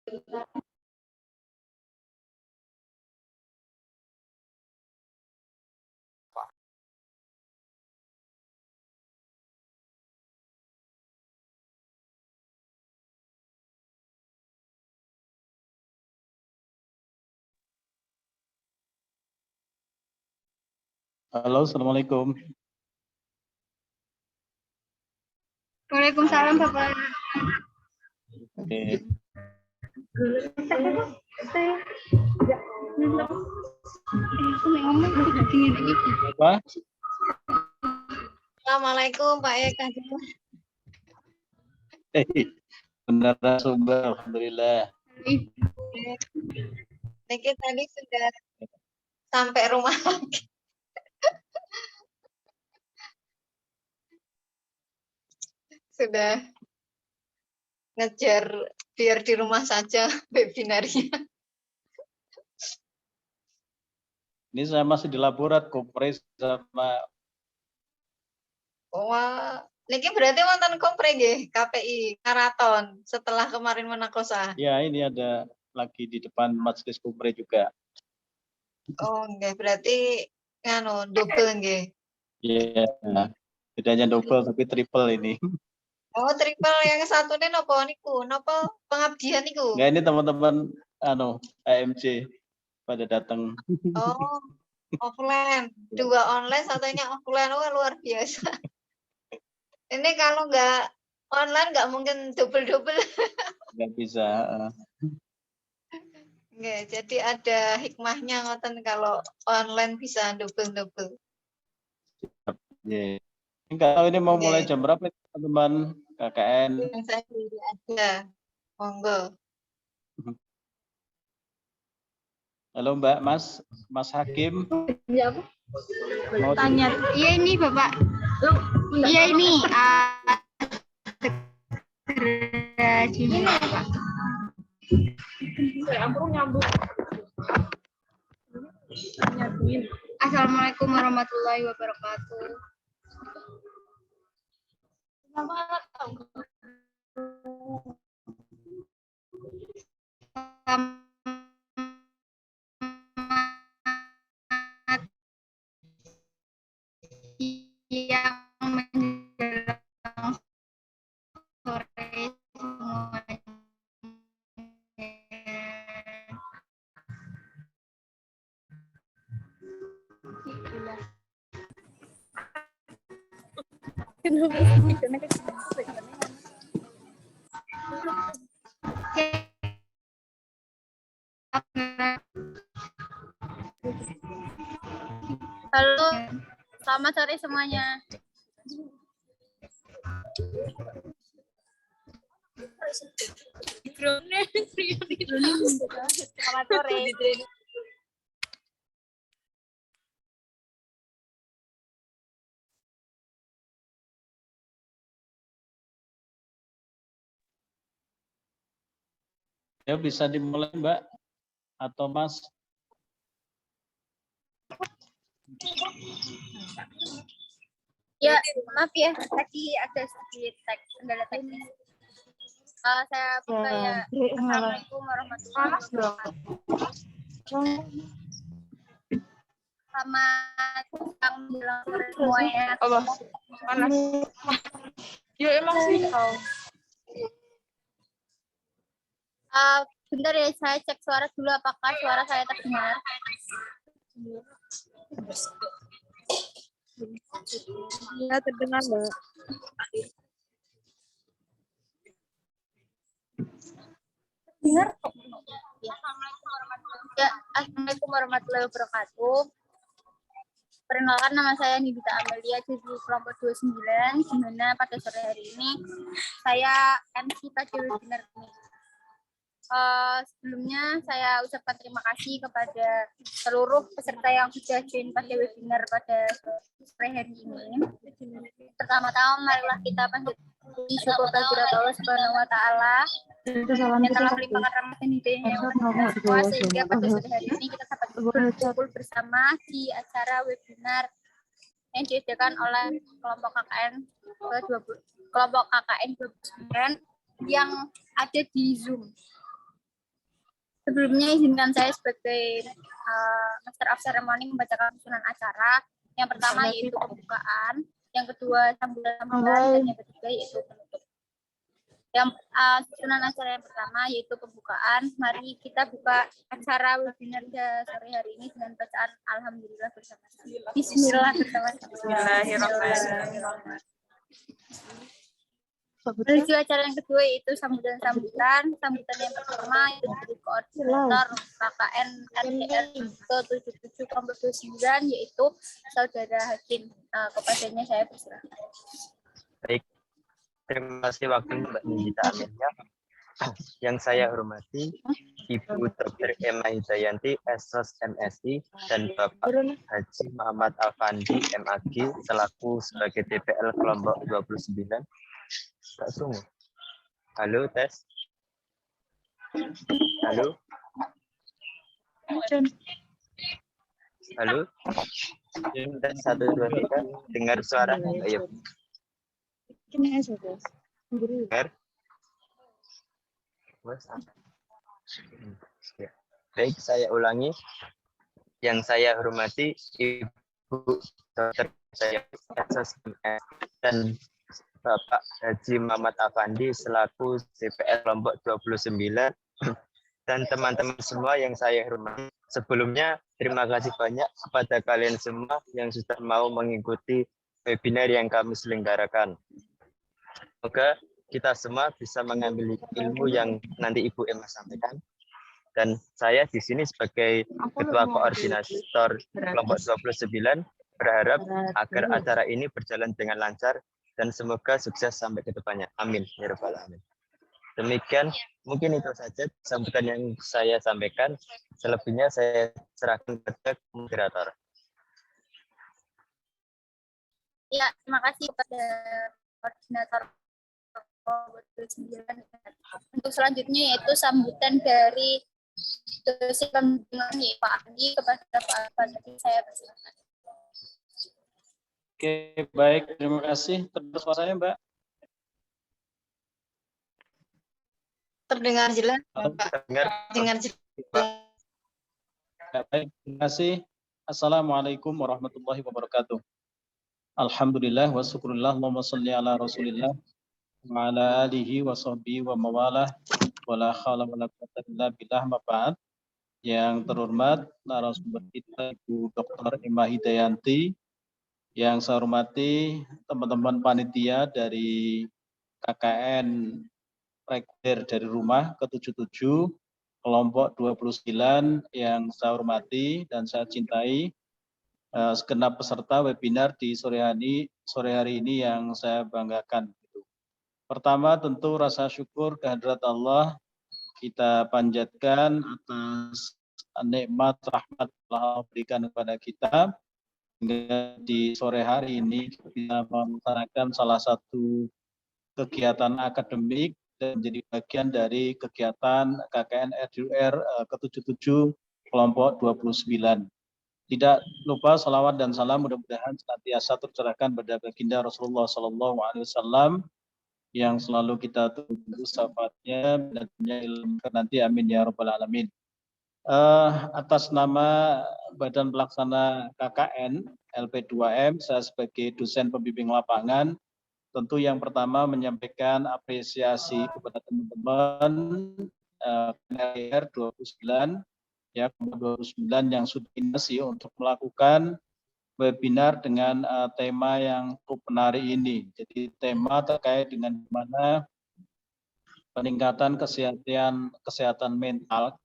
Halo, assalamualaikum. Waalaikumsalam Bapak. Oke. Apa? Assalamualaikum Pak Eka. Benar sumber, alhamdulillah. Niki tadi sudah sampai rumah lagi. Sudah ngejar biar di rumah saja webinarnya. Ini saya masih di laborat kompres sama Wah, niki berarti wonten kompre nggih KPI maraton setelah kemarin Menakosa. ya ini ada lagi di depan majelis kompre juga. Oh, nggih berarti nganu double nggih. Iya. Bedanya double tapi triple ini. Oh, triple yang satu nih nopo niku, nopo pengabdian niku. Enggak, ini teman-teman AMC pada datang. Oh, offline. Dua online, satunya offline. Wah, luar biasa. Ini kalau nggak online nggak mungkin double-double. Nggak bisa. Nggak, jadi ada hikmahnya ngoten kalau online bisa double-double. Yeah. Kalau ini mau mulai jam berapa teman-teman KKN? Yang saya sendiri ada. Monggo. Halo Mbak, Mas Hakim. Ya, mau tanya. Iya ini Bapak. Iya ini. Ini Pak. Assalamualaikum warahmatullahi wabarakatuh. Yang menjelang sore semuanya. Halo, selamat sore semuanya. Selamat sore. Ya bisa dimulai Mbak atau Mas. Ya, maaf ya, tadi ada sedikit kendala teknis. Saya buka ya. Assalamualaikum warahmatullahi wabarakatuh. Selamat siang menjelang sore semuanya. Allah, panas. Ya emang sih. Bentar ya, saya cek suara dulu apakah suara saya terdengar. Ya terdengar Mbak. Dengar? Assalamualaikum warahmatullahi wabarakatuh. Perkenalkan, nama saya Nidita Amelia dari kelompok 29, di mana pada sore hari ini saya MC pada webinar ini. Sebelumnya saya ucapkan terima kasih kepada seluruh peserta yang sudah join pada webinar pada sore hari ini. Pertama-tama marilah kita panjatkan syukur kehadirat Allah Subhanahu wa taala yang telah melimpahkan rahmat dan hidayahnya semua, sehingga pada sore hari ini kita dapat berkumpul bersama di acara webinar yang diadakan oleh kelompok KKN 29 yang ada di Zoom. Sebelumnya izinkan saya sebagai Master of Ceremony membacakan susunan acara. Yang pertama yaitu pembukaan, yang kedua sambutan-sambutan, dan yang ketiga yaitu penutup. Yang susunan acara yang pertama yaitu pembukaan. Mari kita buka acara webinar sore hari ini dengan bacaan Alhamdulillah bersama-sama. Bismillah bersama-sama. Bismillahirrahmanirrahim. Menuju acara yang kedua yaitu sambutan-sambutan. Sambutan yang pertama itu dari koordinator KKN RDR ke-77 kelompok 29 yaitu Saudara Hakim. Kepadanya saya persilahkan. Baik, terima kasih waktu Mbak Nindita Amelia. Yang saya hormati Ibu Dr. Emma Hidayanti, SOS MSI, dan Bapak Haji Muhammad Afandi, MAG, selaku sebagai DPL kelompok 29. Tak sungguh. Halo, tes. Halo. Halo. Tes 1, 2, 3. Dengar suara? Ayo. Dengar? Baik, saya ulangi. Yang saya hormati Ibu Dr. saya dan Bapak Haji Muhammad Afandi selaku DPL kelompok 29 dan teman-teman semua yang saya hormati. Sebelumnya terima kasih banyak kepada kalian semua yang sudah mau mengikuti webinar yang kami selenggarakan. Semoga kita semua bisa mengambil ilmu yang nanti Ibu Emma sampaikan. Dan saya di sini sebagai Ketua Koordinator kelompok 29 berharap agar acara ini berjalan dengan lancar dan semoga sukses sampai ke depannya. Amin. Ya Rabbal Alamin. Demikian, mungkin itu saja sambutan yang saya sampaikan. Selebihnya saya serahkan kepada moderator. Ya, terima kasih kepada koordinator 9. Untuk selanjutnya yaitu sambutan dari dosen pembimbingan yaitu Pak Andi kepada Pak Afandi. Saya persilakan. Oke, baik. Terima kasih. Terdengar suaranya, Mbak? Terdengar jelas, Pak. Terdengar jelas. Baik, terima kasih. Assalamualaikum warahmatullahi wabarakatuh. Alhamdulillah wa syukurillah, Allahumma salli ala rasulillah wa ala alihi wa sahbihi wa mawalah wa la khawla wa la quwwata illa billah ma ba'd. Yang terhormat narasumber kita Ibu Dr. Emma Hidayanti, yang saya hormati teman-teman panitia dari KKN Rekder dari Rumah ke-77 kelompok 29 yang saya hormati dan saya cintai, segenap peserta webinar di sore hari ini yang saya banggakan. Pertama tentu rasa syukur kehadirat Allah kita panjatkan atas nikmat rahmat Allah berikan kepada kita hingga di sore hari ini kita melaksanakan salah satu kegiatan akademik dan menjadi bagian dari kegiatan KKN RDR ke-77 kelompok 29. Tidak lupa salawat dan salam mudah-mudahan senantiasa tercurahkan pada baginda Rasulullah SAW yang selalu kita tunggu syafaatnya dan ilmu nanti, amin ya Rabbal Alamin. Atas nama Badan Pelaksana KKN LP2M, saya sebagai dosen pembimbing lapangan, tentu yang pertama menyampaikan apresiasi kepada teman-teman KKR 29 ya 29 yang sudah inisiasi untuk melakukan webinar dengan tema yang cukup menarik ini. Jadi tema terkait dengan mana peningkatan kesehatan mental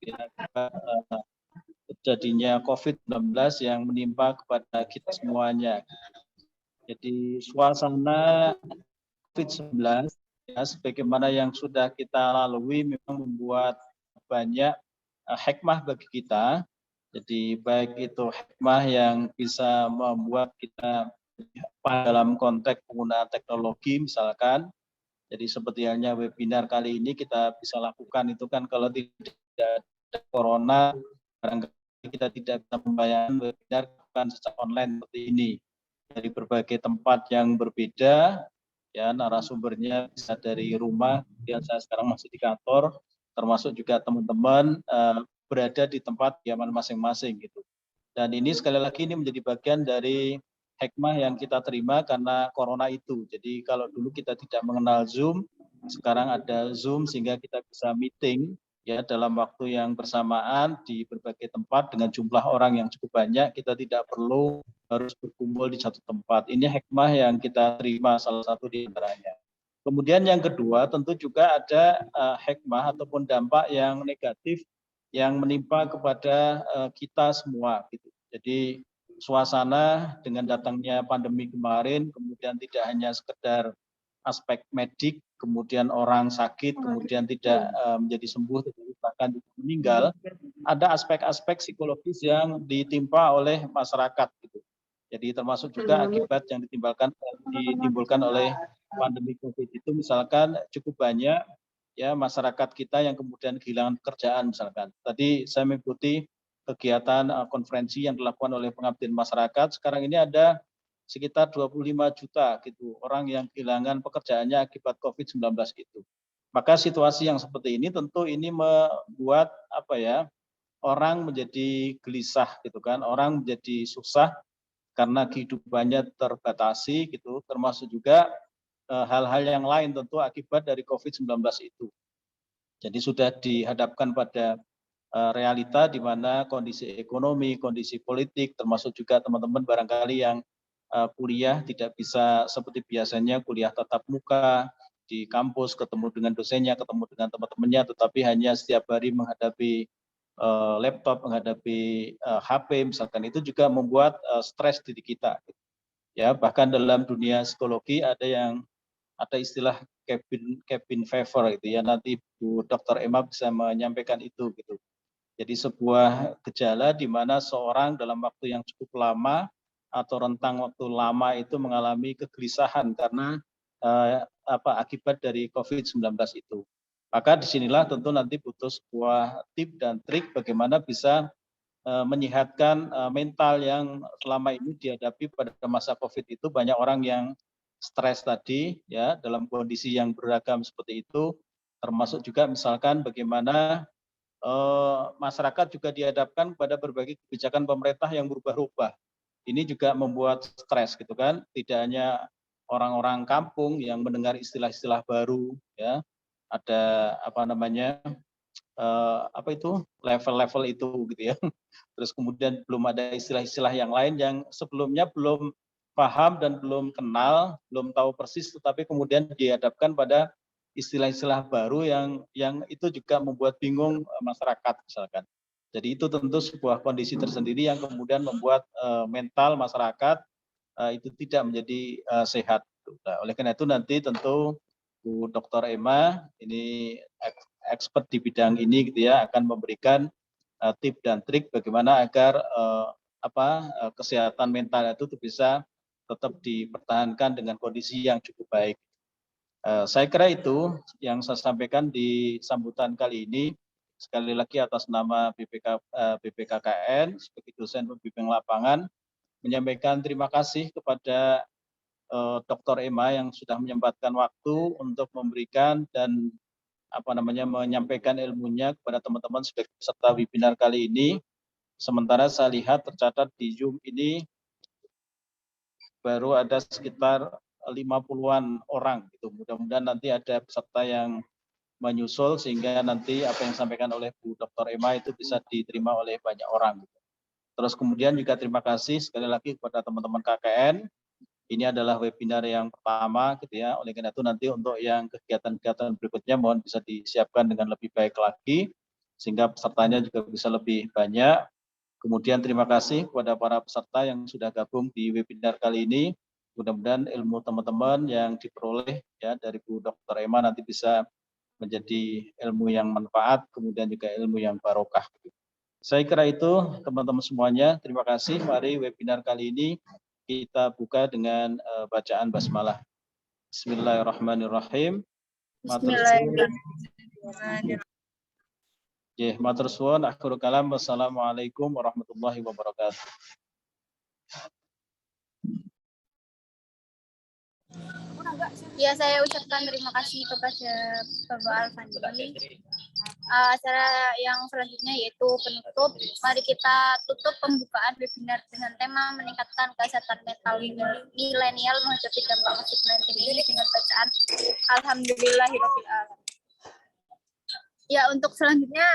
terjadinya COVID-19 yang menimpa kepada kita semuanya. Jadi suasana COVID-19 ya, sebagaimana yang sudah kita lalui memang membuat banyak hikmah bagi kita. Jadi baik itu hikmah yang bisa membuat kita dalam konteks penggunaan teknologi misalkan. Jadi seperti halnya webinar kali ini kita bisa lakukan itu kan kalau tidak ada corona, barangkali kita tidak bisa membayangkan webinar kan secara online seperti ini. Dari berbagai tempat yang berbeda, ya narasumbernya bisa dari rumah, kemudian saya sekarang masih di kantor, termasuk juga teman-teman berada di tempat kediaman masing-masing gitu. Dan ini sekali lagi ini menjadi bagian dari hikmah yang kita terima karena corona itu. Jadi kalau dulu kita tidak mengenal Zoom, sekarang ada Zoom sehingga kita bisa meeting ya dalam waktu yang bersamaan di berbagai tempat dengan jumlah orang yang cukup banyak. Kita tidak perlu harus berkumpul di satu tempat. Ini hikmah yang kita terima salah satu di antaranya. Kemudian yang kedua tentu juga ada hikmah ataupun dampak yang negatif yang menimpa kepada kita semua gitu. Jadi suasana dengan datangnya pandemi kemarin kemudian tidak hanya sekedar aspek medik, kemudian orang sakit, kemudian tidak menjadi sembuh, tetapi bahkan meninggal, ada aspek-aspek psikologis yang ditimpa oleh masyarakat gitu. Jadi termasuk juga akibat yang ditimbulkan oleh pandemi COVID itu misalkan cukup banyak ya masyarakat kita yang kemudian kehilangan pekerjaan misalkan. Tadi saya mengikuti kegiatan konferensi yang dilakukan oleh pengabdian masyarakat. Sekarang ini ada sekitar 25 juta gitu orang yang kehilangan pekerjaannya akibat COVID-19 itu. Maka situasi yang seperti ini tentu ini membuat orang menjadi gelisah gitu kan, orang menjadi susah karena kehidupannya terbatasi gitu, termasuk juga hal-hal yang lain tentu akibat dari COVID-19 itu. Jadi sudah dihadapkan pada realita di mana kondisi ekonomi, kondisi politik, termasuk juga teman-teman barangkali yang kuliah tidak bisa seperti biasanya kuliah tatap muka di kampus, ketemu dengan dosennya, ketemu dengan teman-temannya, tetapi hanya setiap hari menghadapi laptop, menghadapi HP misalkan, itu juga membuat stres diri kita. Ya, bahkan dalam dunia psikologi ada istilah cabin fever itu ya, nanti Bu Dr. Emma bisa menyampaikan itu gitu. Jadi sebuah gejala di mana seorang dalam waktu yang cukup lama atau rentang waktu lama itu mengalami kegelisahan karena akibat dari COVID-19 itu. Maka disinilah tentu nanti butuh sebuah tip dan trik bagaimana bisa menyehatkan mental yang selama ini dihadapi pada masa COVID itu. Banyak orang yang stres tadi ya dalam kondisi yang beragam seperti itu, termasuk juga misalkan bagaimana masyarakat juga dihadapkan pada berbagai kebijakan pemerintah yang berubah-ubah. Ini juga membuat stres gitu kan, tidak hanya orang-orang kampung yang mendengar istilah-istilah baru ya, ada level-level itu gitu ya. Terus kemudian belum ada istilah-istilah yang lain yang sebelumnya belum paham dan belum kenal, belum tahu persis, tetapi kemudian dihadapkan pada istilah-istilah baru yang itu juga membuat bingung masyarakat misalkan. Jadi itu tentu sebuah kondisi tersendiri yang kemudian membuat mental masyarakat itu tidak menjadi sehat. Nah, oleh karena itu nanti tentu Bu Dr. Emma ini expert di bidang ini gitu ya akan memberikan tip dan trik bagaimana agar kesehatan mental itu bisa tetap dipertahankan dengan kondisi yang cukup baik. Saya kira itu yang saya sampaikan di sambutan kali ini. Sekali lagi atas nama BPKKN sebagai dosen pembimbing lapangan menyampaikan terima kasih kepada Dr. Emma yang sudah menyempatkan waktu untuk memberikan dan menyampaikan ilmunya kepada teman-teman sebagai peserta webinar kali ini. Sementara saya lihat tercatat di Zoom ini baru ada sekitar 50-an orang gitu. Mudah-mudahan nanti ada peserta yang menyusul sehingga nanti apa yang disampaikan oleh Bu Dr. Emma itu bisa diterima oleh banyak orang. Terus kemudian juga terima kasih sekali lagi kepada teman-teman KKN. Ini adalah webinar yang pertama gitu ya. Oleh karena itu nanti untuk yang kegiatan-kegiatan berikutnya mohon bisa disiapkan dengan lebih baik lagi sehingga pesertanya juga bisa lebih banyak. Kemudian terima kasih kepada para peserta yang sudah gabung di webinar kali ini. Mudah-mudahan ilmu teman-teman yang diperoleh ya dari Bu Dr. Emma nanti bisa menjadi ilmu yang manfaat, kemudian juga ilmu yang barokah. Saya kira itu teman-teman semuanya. Terima kasih. Mari webinar kali ini kita buka dengan bacaan basmalah. Bismillahirrahmanirrahim. Bismillahirrahmanirrahim. Matur suwun, akhirul kalam. Wassalamualaikum warahmatullahi wabarakatuh. Ya, saya ucapkan terima kasih kepada Bapak Alfandi. Acara yang selanjutnya yaitu penutup. Mari kita tutup pembukaan webinar dengan tema meningkatkan kesehatan mental milenial menghadapi dampak COVID-19 ini dengan bacaan Alhamdulillahirabbil alamin. Ya, untuk selanjutnya,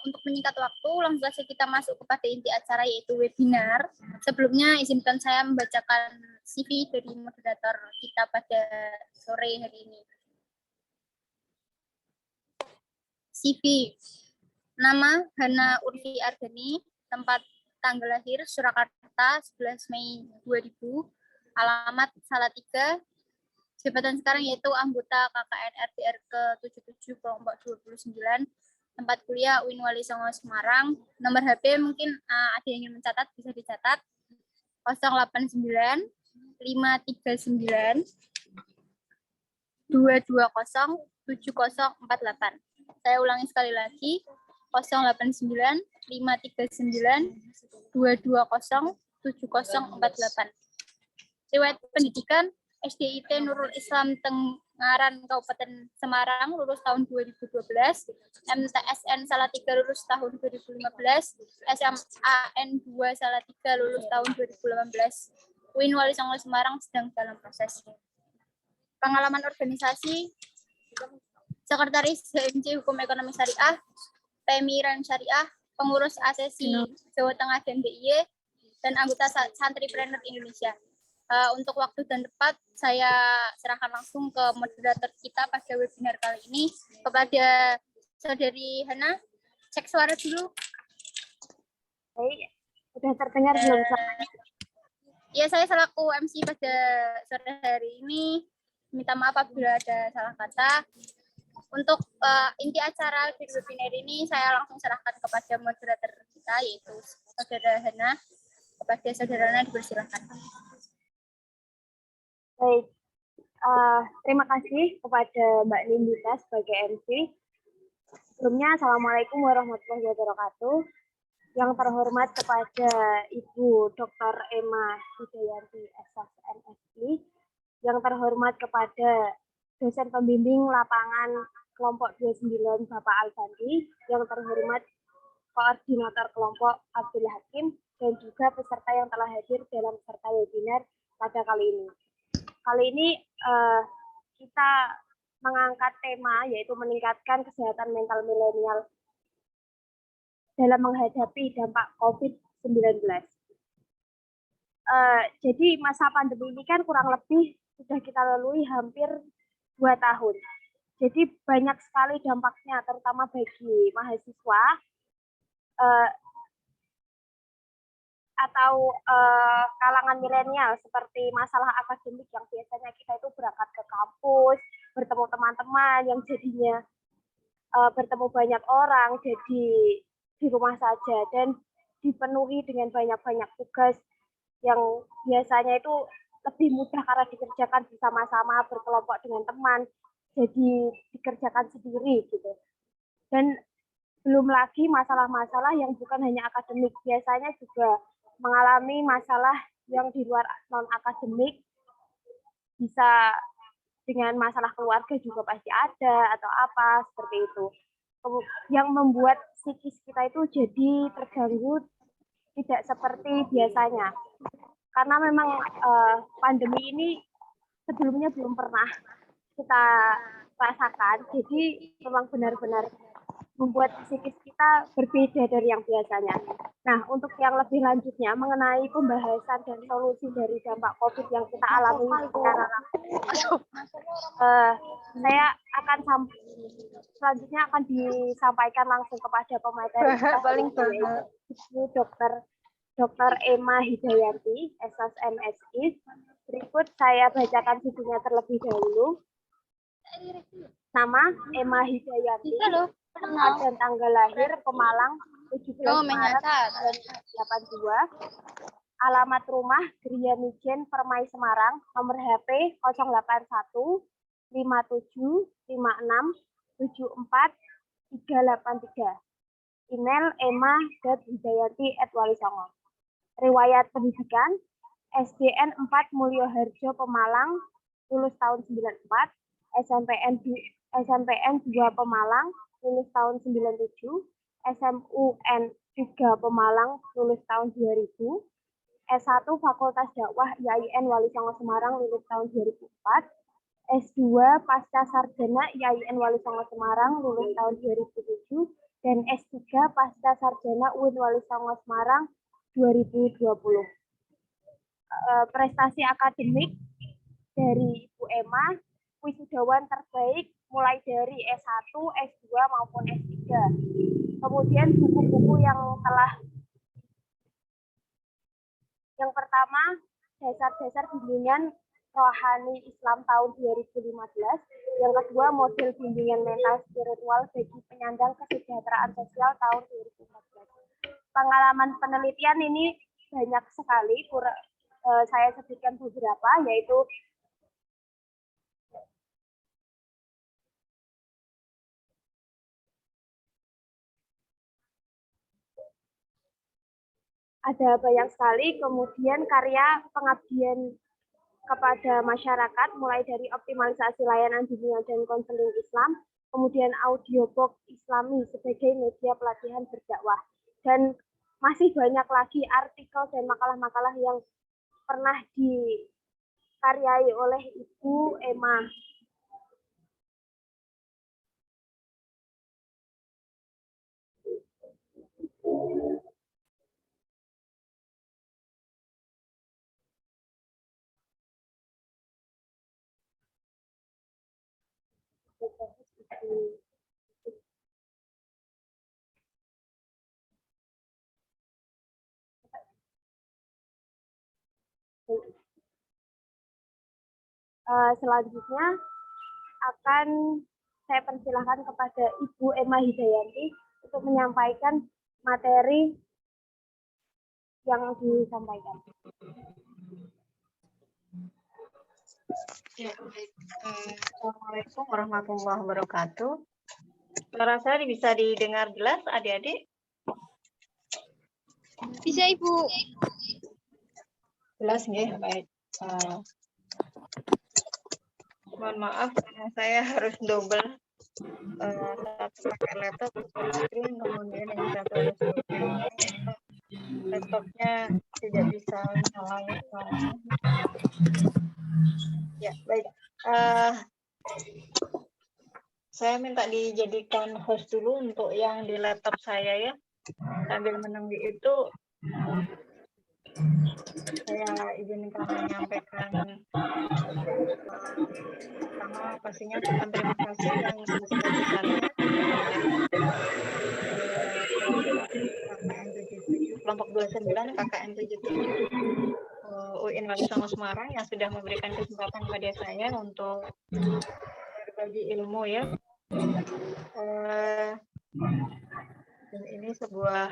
untuk menyingkat waktu, langsung saja kita masuk kepada inti acara yaitu webinar. Sebelumnya, izinkan saya membacakan CV dari moderator kita pada sore hari ini. CV. Nama Hana Urfi Ardani, tempat tanggal lahir Surakarta 11 Mei 2000, alamat Salatiga. Jabatan sekarang yaitu anggota KKN RDR ke-77 kelompok 29, tempat kuliah UIN Wali Songo Semarang. Nomor HP mungkin ada yang ingin mencatat, bisa dicatat 089 539 220 7048. Saya ulangi sekali lagi 089 539 220 7048. Riwayat pendidikan SDIT Nurul Islam Tengaran Kabupaten Semarang lulus tahun 2012, MTSN Salatiga lulus tahun 2015, SMAN 2 Salatiga lulus tahun 2018. UIN Wali Songo Semarang sedang dalam proses. Pengalaman organisasi, Sekretaris HMC Hukum Ekonomi Syariah, Pemiran Syariah, pengurus ASESI Jawa Tengah dan DIY, dan anggota Santripreneur Indonesia. Untuk waktu dan tempat, saya serahkan langsung ke moderator kita pada webinar kali ini, kepada Saudari Hana. Cek suara dulu. Baik, sudah terdengar belum? Ya, saya selaku MC pada sore hari ini, minta maaf apabila ada salah kata. Untuk inti acara di webinar ini, saya langsung serahkan kepada moderator kita, yaitu Saudara Hana. Kepada Saudara Hana, dipersilakan. Baik, terima kasih kepada Mbak Nindita sebagai MC. Sebelumnya, Assalamualaikum warahmatullahi wabarakatuh. Yang terhormat kepada Ibu Dr. Emma Hidayanti, SS MSI. Yang terhormat kepada dosen pembimbing lapangan kelompok 29 Bapak Alfandi. Yang terhormat koordinator kelompok Abdul Hakim, dan juga peserta yang telah hadir dalam peserta webinar pada kali ini. Kali ini kita mengangkat tema yaitu meningkatkan kesehatan mental milenial dalam menghadapi dampak COVID-19. Jadi masa pandemi ini kan kurang lebih sudah kita lalui hampir 2 tahun. Jadi banyak sekali dampaknya, terutama bagi mahasiswa atau kalangan milenial, seperti masalah akademik yang biasanya kita itu berangkat ke kampus, bertemu teman-teman yang jadinya bertemu banyak orang, jadi di rumah saja dan dipenuhi dengan banyak-banyak tugas yang biasanya itu lebih mudah karena dikerjakan bersama-sama, berkelompok dengan teman, jadi dikerjakan sendiri gitu. Dan belum lagi masalah-masalah yang bukan hanya akademik, biasanya juga mengalami masalah yang di luar non-akademik, bisa dengan masalah keluarga juga pasti ada atau apa seperti itu, yang membuat psikis kita itu jadi terganggu tidak seperti biasanya, karena memang pandemi ini sebelumnya belum pernah kita rasakan, jadi memang benar-benar membuat psikis kita berbeda dari yang biasanya. Nah, untuk yang lebih lanjutnya mengenai pembahasan dan solusi dari dampak COVID yang kita alami secara langsung, saya akan selanjutnya akan disampaikan langsung kepada pemateri kita, Dr. Emma Hidayanti, SS MSI. Berikut saya bacakan CV-nya terlebih dahulu. Nama Emma Hidayanti, tempat dan tanggal lahir Pemalang 17 Maret 1982, alamat rumah Geria Mijen Permai Semarang, nomor HP 081 57 56 74 383, email emma.hidayanti@walisongo. Riwayat pendidikan SDN 4 Mulyoharjo Pemalang lulus tahun 94, SMPN 2 Pemalang, lulus tahun 97, SMUN 3 Pemalang, lulus tahun 2000, S1 Fakultas Dakwah IAIN Wali Songo Semarang, lulus tahun 2004, S2 Pasca Sarjana IAIN Wali Songo Semarang, lulus tahun 2007, dan S3 Pasca Sarjana UIN Wali Songo Semarang 2020. Prestasi akademik dari Ibu Emma, wisudawan terbaik mulai dari S1, S2 maupun S3. Kemudian buku-buku yang pertama, dasar-dasar bimbingan rohani Islam tahun 2015. Yang kedua, model bimbingan mental spiritual bagi penyandang kesejahteraan sosial tahun 2014. Pengalaman penelitian ini banyak sekali, saya sebutkan beberapa, yaitu ada banyak sekali, kemudian karya pengabdian kepada masyarakat, mulai dari optimalisasi layanan bimbingan dan konseling Islam, kemudian audiobook Islami sebagai media pelatihan berdakwah, dan masih banyak lagi artikel dan makalah-makalah yang pernah dikaryai oleh Ibu Emma. Selanjutnya akan saya persilahkan kepada Ibu Emma Hidayanti untuk menyampaikan materi yang disampaikan. Ya, baik. Assalamualaikum warahmatullahi wabarakatuh. Suara saya bisa didengar jelas, adik-adik? Bisa, Ibu. Jelas ya, baik. Mohon maaf, saya harus double. Satu pakai laptop, screen, kemudian yang satu harus laptopnya tidak bisa nyala. Ya, baik. Saya minta dijadikan host dulu untuk yang di laptop saya ya. Sambil menunggu itu, saya izinkan menyampaikan pertama pastinya ucapan terima kasih yang sebesar-besarnya KKN 77, kelompok 29 KKN 77 UIN Wali Songo Semarang yang sudah memberikan kesempatan kepada saya untuk berbagi ilmu ya. Dan ini sebuah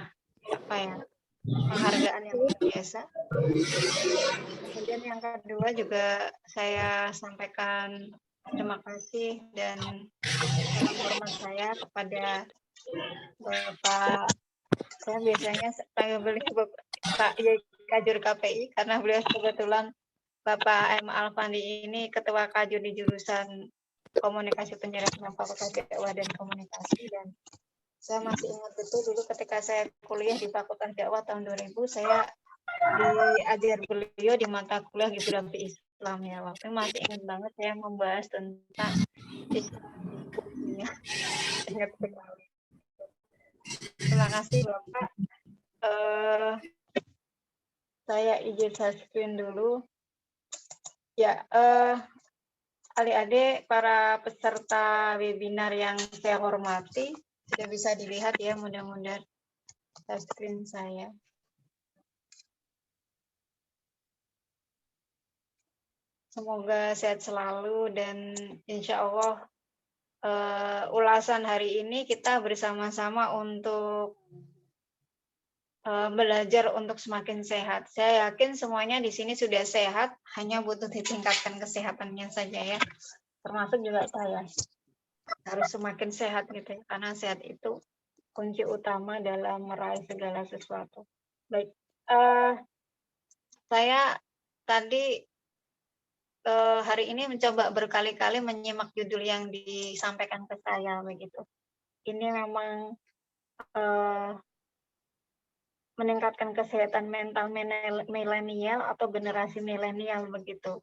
penghargaan yang luar biasa. Kemudian yang kedua juga saya sampaikan terima kasih dan salam hormat saya kepada Bapak, saya biasanya beli Pak Kajur KPI karena beliau kebetulan Bapak M. Alfandi ini Ketua Kajur di jurusan Komunikasi Penjelasan Fakultas Dakwah dan Komunikasi, dan saya masih ingat betul dulu ketika saya kuliah di Fakultas Dakwah tahun 2000, saya diajar beliau di mata kuliah Geografi Islam ya. Waktu itu masih ingat banget saya membahas tentang Islam. Ingat sekali. Terima kasih Bapak. Saya izin screen dulu. Ya, adik-adik para peserta webinar yang saya hormati, sudah bisa dilihat ya mudah-mudahan screen saya. Semoga sehat selalu dan insya Allah ulasan hari ini kita bersama-sama untuk belajar untuk semakin sehat. Saya yakin semuanya di sini sudah sehat, hanya butuh ditingkatkan kesehatannya saja ya. Termasuk juga saya. Harus semakin sehat gitu ya, karena sehat itu kunci utama dalam meraih segala sesuatu. Baik, saya tadi hari ini mencoba berkali-kali menyimak judul yang disampaikan ke saya begitu. Ini memang meningkatkan kesehatan mental milenial atau generasi milenial begitu.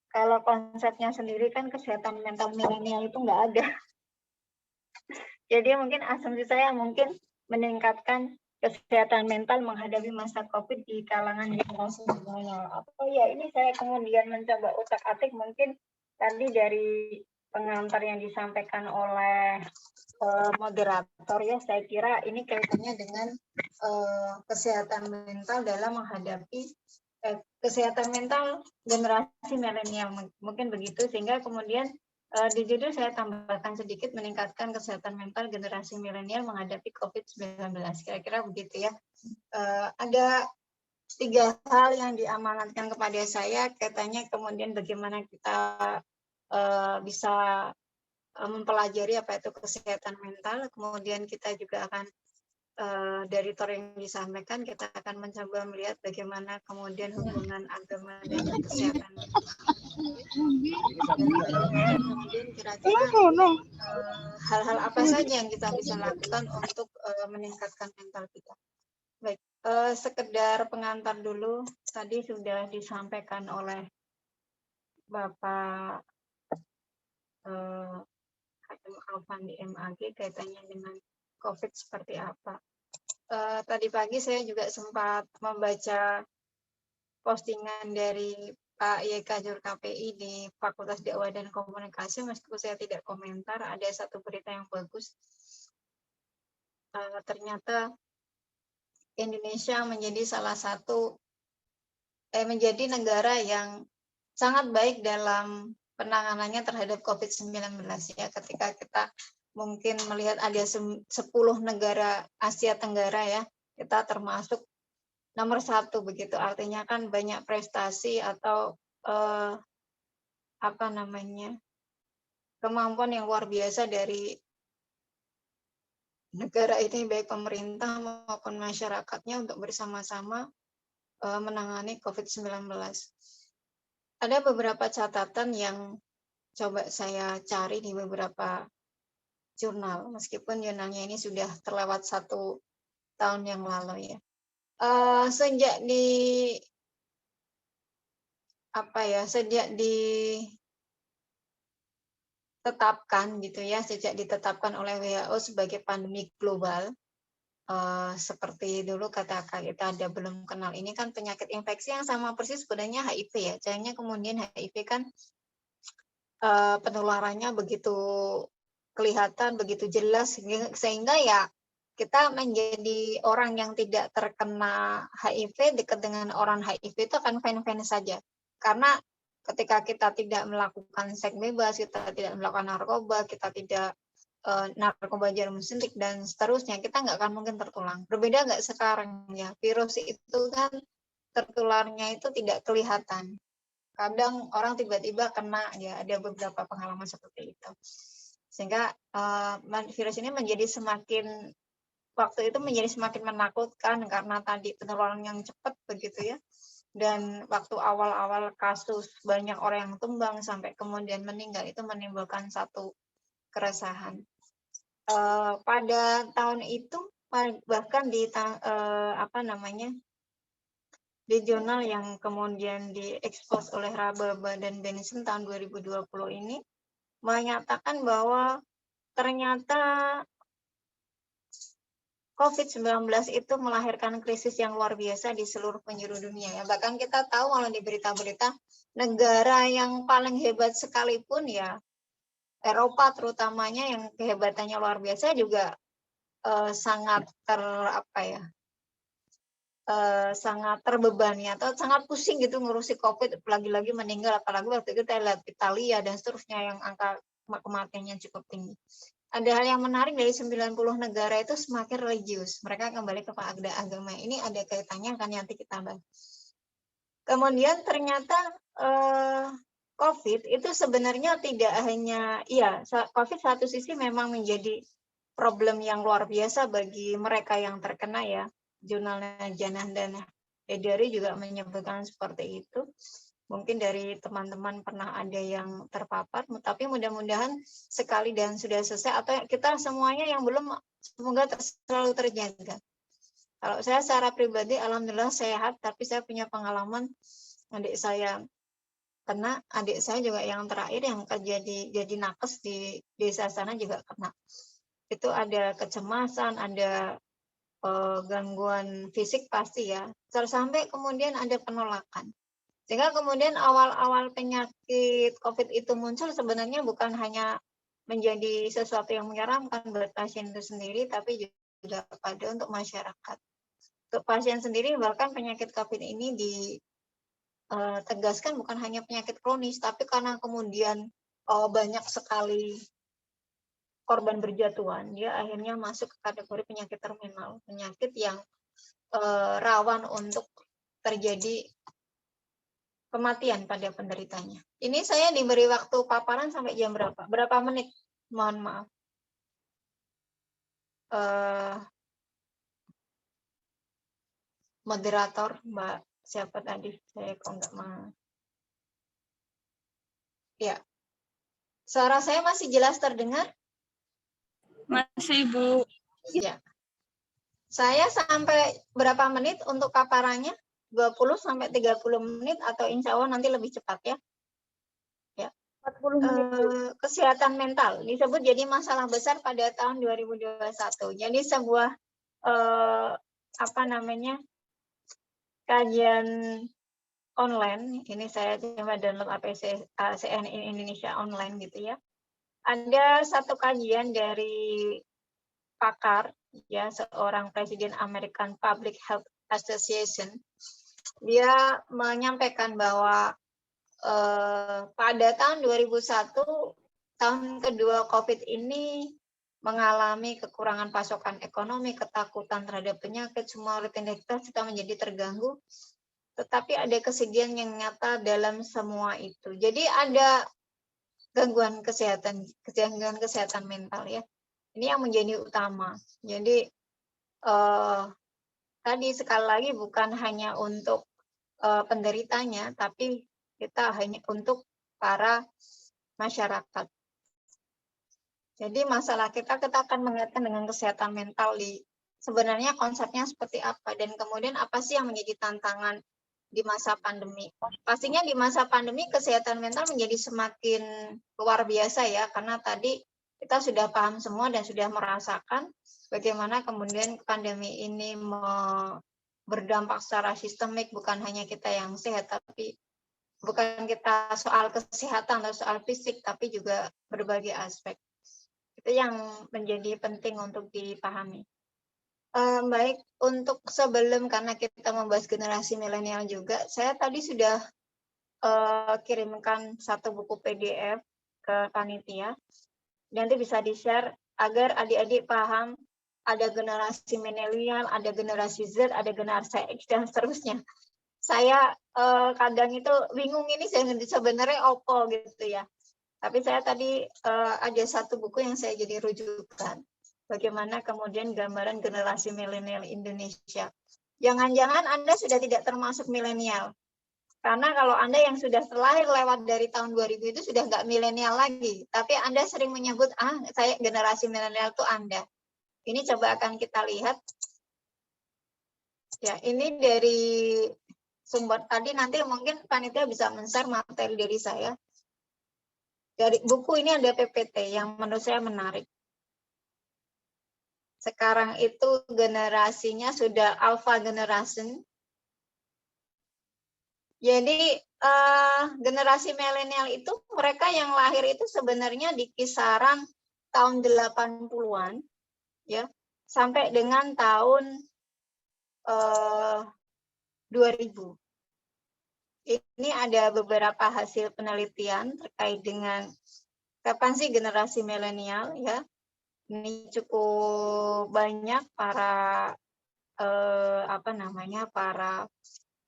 Kalau konsepnya sendiri kan kesehatan mental milenial itu nggak ada. Jadi mungkin asumsi saya mungkin meningkatkan kesehatan mental menghadapi masa COVID di kalangan generasi milenial. Atau ya ini saya kemudian mencoba utak-atik mungkin tadi dari pengantar yang disampaikan oleh moderator ya, saya kira ini kaitannya dengan kesehatan mental dalam menghadapi kesehatan mental generasi milenial mungkin begitu, sehingga kemudian di judul saya tambahkan sedikit meningkatkan kesehatan mental generasi milenial menghadapi COVID-19. Kira-kira begitu ya. Ada 3 hal yang diamanatkan kepada saya, katanya kemudian bagaimana kita bisa mempelajari apa itu kesehatan mental, kemudian kita juga akan dari tor yang disampaikan, kita akan mencoba melihat bagaimana kemudian hubungan agama dengan kesehatan mental. Kemudian kira-kira hal-hal apa saja yang kita bisa lakukan untuk meningkatkan mental kita. Baik, sekedar pengantar dulu, tadi sudah disampaikan oleh Bapak Hakim Alfandi MAG kaitannya dengan COVID seperti apa. Tadi pagi saya juga sempat membaca postingan dari Pak YK Jur KPI di Fakultas Dakwah dan Komunikasi, meskipun saya tidak komentar, ada satu berita yang bagus. Ternyata Indonesia menjadi salah satu menjadi negara yang sangat baik dalam penanganannya terhadap COVID-19 ya. Ketika kita mungkin melihat ada 10 negara Asia Tenggara ya, kita termasuk nomor 1 begitu. Artinya kan banyak prestasi atau kemampuan yang luar biasa dari negara ini, baik pemerintah maupun masyarakatnya untuk bersama-sama menangani COVID-19. Ada beberapa catatan yang coba saya cari di beberapa jurnal, meskipun jurnalnya ini sudah terlewat 1 tahun yang lalu ya. Sejak ditetapkan oleh WHO sebagai pandemi global, seperti dulu kata kita ada belum kenal, ini kan penyakit infeksi yang sama persis sebenarnya HIV ya. Sayangnya kemudian HIV kan penularannya begitu kelihatan, begitu jelas, sehingga ya kita menjadi orang yang tidak terkena HIV dekat dengan orang HIV itu akan fine-fine saja. Karena ketika kita tidak melakukan seks bebas, kita tidak melakukan narkoba, kita tidak narkoba jarum suntik dan seterusnya, kita nggak akan mungkin tertular. Berbeda nggak sekarang ya, virus itu kan tertularnya itu tidak kelihatan. Kadang orang tiba-tiba kena ya, ada beberapa pengalaman seperti itu. Sehingga virus ini menjadi semakin menakutkan karena tadi penularan yang cepat begitu ya. Dan waktu awal-awal kasus banyak orang yang tumbang sampai kemudian meninggal, itu menimbulkan satu keresahan. Pada tahun itu bahkan di di jurnal yang kemudian diekspos oleh Rababa dan Benson tahun 2020 ini menyatakan bahwa ternyata COVID-19 itu melahirkan krisis yang luar biasa di seluruh penjuru dunia ya. Bahkan kita tahu kalau di berita-berita negara yang paling hebat sekalipun ya, Eropa terutamanya yang kehebatannya luar biasa juga sangat sangat terbebani atau sangat pusing gitu ngurusi COVID, lagi-lagi meninggal, apalagi waktu itu kita lihat Italia dan seterusnya yang angka kematiannya cukup tinggi. Ada hal yang menarik, dari 90 negara itu semakin religius, mereka kembali kepada agama. Ini ada kaitannya kan nanti kita bahas. Kemudian ternyata COVID itu sebenarnya tidak hanya, COVID satu sisi memang menjadi problem yang luar biasa bagi mereka yang terkena ya. Jurnalnya Janah dan Edari juga menyebutkan seperti itu. Mungkin dari teman-teman pernah ada yang terpapar, tapi mudah-mudahan sekali dan sudah selesai, atau kita semuanya yang belum, semoga selalu terjaga. Kalau saya secara pribadi, alhamdulillah sehat, tapi saya punya pengalaman adik saya, karena adik saya juga yang terakhir yang jadi nakes di desa sana juga kena. Itu ada kecemasan, ada gangguan fisik pasti ya, sampai kemudian ada penolakan. Sehingga kemudian awal-awal penyakit COVID itu muncul sebenarnya bukan hanya menjadi sesuatu yang menyeramkan buat pasien itu sendiri, tapi juga pada untuk masyarakat. Untuk pasien sendiri, bahkan penyakit COVID ini ditegaskan bukan hanya penyakit kronis, tapi karena kemudian banyak sekali korban berjatuhan, dia akhirnya masuk ke kategori penyakit terminal, penyakit yang rawan untuk terjadi kematian pada penderitanya. Ini saya diberi waktu paparan sampai jam berapa? Berapa menit? Mohon maaf. Moderator, Mbak, siapa tadi? Saya kok nggak mau. Ya. Suara saya masih jelas terdengar? Masih, Bu. Ya. Saya sampai berapa menit untuk paparannya? 20 sampai 30 menit atau insya Allah nanti lebih cepat ya. Ya. 40 menit. Kesehatan mental disebut jadi masalah besar pada tahun 2021. Jadi sebuah kajian online, ini saya coba download aplikasi CNN Indonesia online gitu ya. Ada satu kajian dari pakar ya, seorang presiden American Public Health Association. Dia menyampaikan bahwa pada tahun 2001, tahun kedua COVID ini mengalami kekurangan pasokan ekonomi, ketakutan terhadap penyakit, semua rutinitas kita menjadi terganggu. Tetapi ada kesedihan yang nyata dalam semua itu. Jadi ada gangguan kesehatan mental ya. Ini yang menjadi utama. Jadi tadi sekali lagi bukan hanya untuk penderitanya, tapi kita hanya untuk para masyarakat. Jadi masalah kita akan mengaitkan dengan kesehatan mental sebenarnya konsepnya seperti apa, dan kemudian apa sih yang menjadi tantangan di masa pandemi. Pastinya di masa pandemi kesehatan mental menjadi semakin luar biasa ya, karena tadi kita sudah paham semua dan sudah merasakan bagaimana kemudian pandemi ini berdampak secara sistemik, bukan hanya kita yang sehat, tapi bukan kita soal kesehatan atau soal fisik, tapi juga berbagai aspek. Itu yang menjadi penting untuk dipahami. Baik, untuk sebelum, karena kita membahas generasi milenial juga, saya tadi sudah kirimkan satu buku PDF ke panitia. Nanti bisa di-share agar adik-adik paham ada generasi milenial, ada generasi Z, ada generasi X, dan seterusnya. Saya kadang itu bingung ini sebenarnya opo gitu ya. Tapi saya tadi ada satu buku yang saya jadi rujukan. Bagaimana kemudian gambaran generasi milenial Indonesia. Jangan-jangan Anda sudah tidak termasuk milenial. Karena kalau Anda yang sudah terlahir lewat dari tahun 2000 itu sudah nggak milenial lagi. Tapi Anda sering menyebut, saya generasi milenial itu Anda. Ini coba akan kita lihat. Ya, ini dari sumber tadi, nanti mungkin panitia bisa men-share materi dari saya. Dari buku ini ada PPT yang menurut saya menarik. Sekarang itu generasinya sudah alpha generation. Jadi generasi milenial itu mereka yang lahir itu sebenarnya di kisaran tahun 80-an ya, sampai dengan tahun 2000. Ini ada beberapa hasil penelitian terkait dengan kapan sih generasi milenial ya. Ini cukup banyak para para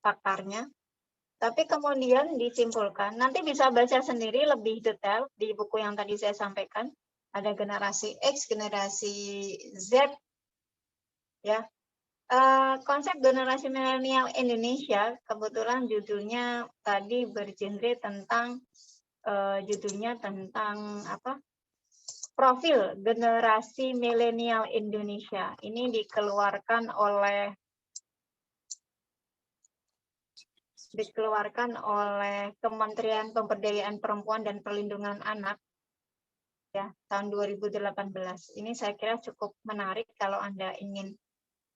pakarnya. Tapi kemudian disimpulkan, nanti bisa baca sendiri lebih detail di buku yang tadi saya sampaikan. Ada generasi X, generasi Z, ya. Konsep generasi milenial Indonesia, kebetulan judulnya tadi bergenre tentang profil generasi milenial Indonesia. Ini dikeluarkan oleh Kementerian Pemberdayaan Perempuan dan Perlindungan Anak ya tahun 2018. Ini saya kira cukup menarik kalau Anda ingin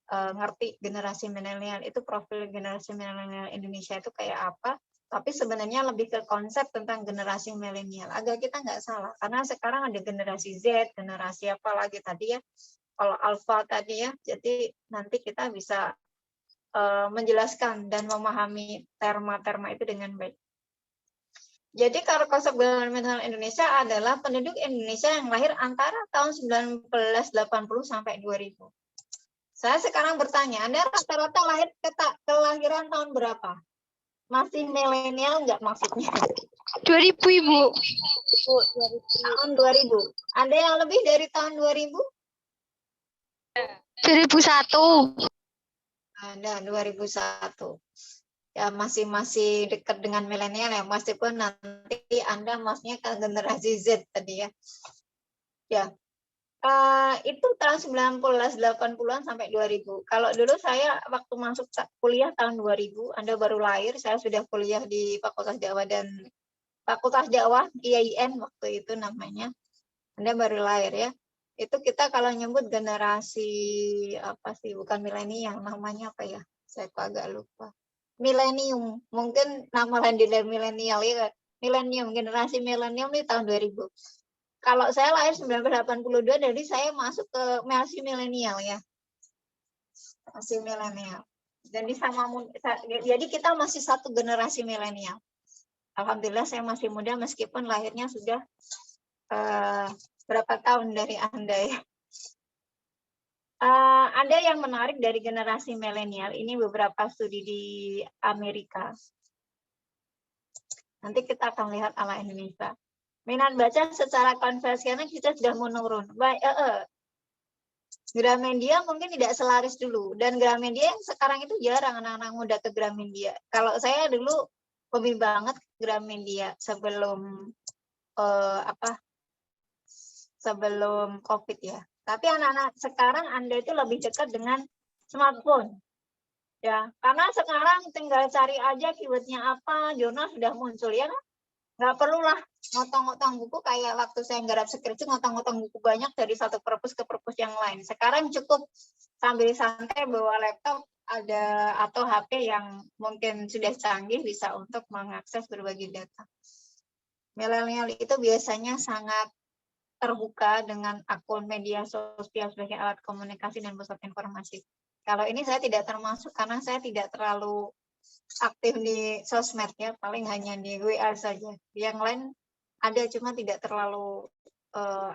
ngerti generasi milenial itu, profil generasi milenial Indonesia itu kayak apa, tapi sebenarnya lebih ke konsep tentang generasi milenial. Agak kita nggak salah, karena sekarang ada generasi Z, generasi apa lagi tadi ya, kalau alpha tadi ya, jadi nanti kita bisa menjelaskan dan memahami terma-terma itu dengan baik. Jadi kalau konsep generasi milenial Indonesia adalah penduduk Indonesia yang lahir antara tahun 1980 sampai 2000. Saya sekarang bertanya, Anda rata-rata lahir kelahiran tahun berapa? Masih milenial nggak maksudnya? 2000 Ibu. Tahun 2000. Ada yang lebih dari tahun 2000? 2001. Ada 2001. Ya masih dekat dengan milenial ya, meskipun nanti Anda maksudnya ke generasi Z tadi ya. Ya. Itu tahun 1980-an sampai 2000. Kalau dulu saya waktu masuk kuliah tahun 2000, Anda baru lahir, saya sudah kuliah di Fakultas Dakwah IAIN waktu itu namanya. Anda baru lahir ya. Itu kita kalau nyebut generasi apa sih, bukan milenial, namanya apa ya? Saya kok agak lupa. Milenium, mungkin nama lain dari milenial ya. Milenium, generasi milenium ini tahun 2000. Kalau saya lahir 1982, jadi saya masuk ke masih milenial ya. Masih milenial. Jadi kita masih satu generasi milenial. Alhamdulillah saya masih muda meskipun lahirnya sudah berapa tahun dari Anda ya. Ada yang menarik dari generasi milenial, ini beberapa studi di Amerika. Nanti kita akan lihat ala Indonesia. Minat baca secara konvensional kita sudah menurun. Gramedia mungkin tidak selaris dulu, dan Gramedia yang sekarang itu jarang anak-anak muda ke Gramedia. Kalau saya dulu hobi banget Gramedia sebelum sebelum COVID ya. Tapi anak-anak sekarang Anda itu lebih dekat dengan smartphone. Ya, karena sekarang tinggal cari aja keywordnya apa, jurnal sudah muncul ya kan? Nggak perlulah ngotong-ngotong buku kayak waktu saya nggarap skripsi, ngotong-ngotong buku banyak dari satu perpus ke perpus yang lain. Sekarang cukup sambil santai bawa laptop ada atau HP yang mungkin sudah canggih bisa untuk mengakses berbagai data. Milenial itu biasanya sangat terbuka dengan akun media sosial sebagai alat komunikasi dan pusat informasi. Kalau ini saya tidak termasuk karena saya tidak terlalu aktif di sosmed ya, paling hanya di WA saja. Yang lain ada cuma tidak terlalu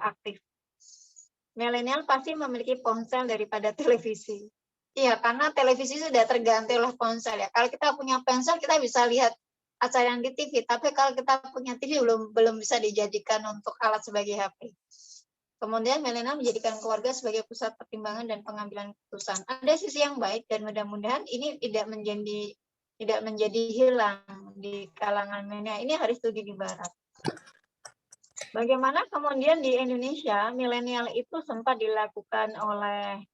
aktif. Milenial pasti memiliki ponsel daripada televisi. Iya, karena televisi sudah terganti oleh ponsel ya. Kalau kita punya ponsel kita bisa lihat acara yang di TV, tapi kalau kita punya TV belum bisa dijadikan untuk alat sebagai HP. Kemudian milenial menjadikan keluarga sebagai pusat pertimbangan dan pengambilan keputusan. Ada sisi yang baik dan mudah-mudahan ini tidak menjadi hilang di kalangan milenial. Ini harus studi di Barat. Bagaimana kemudian di Indonesia milenial itu sempat dilakukan oleh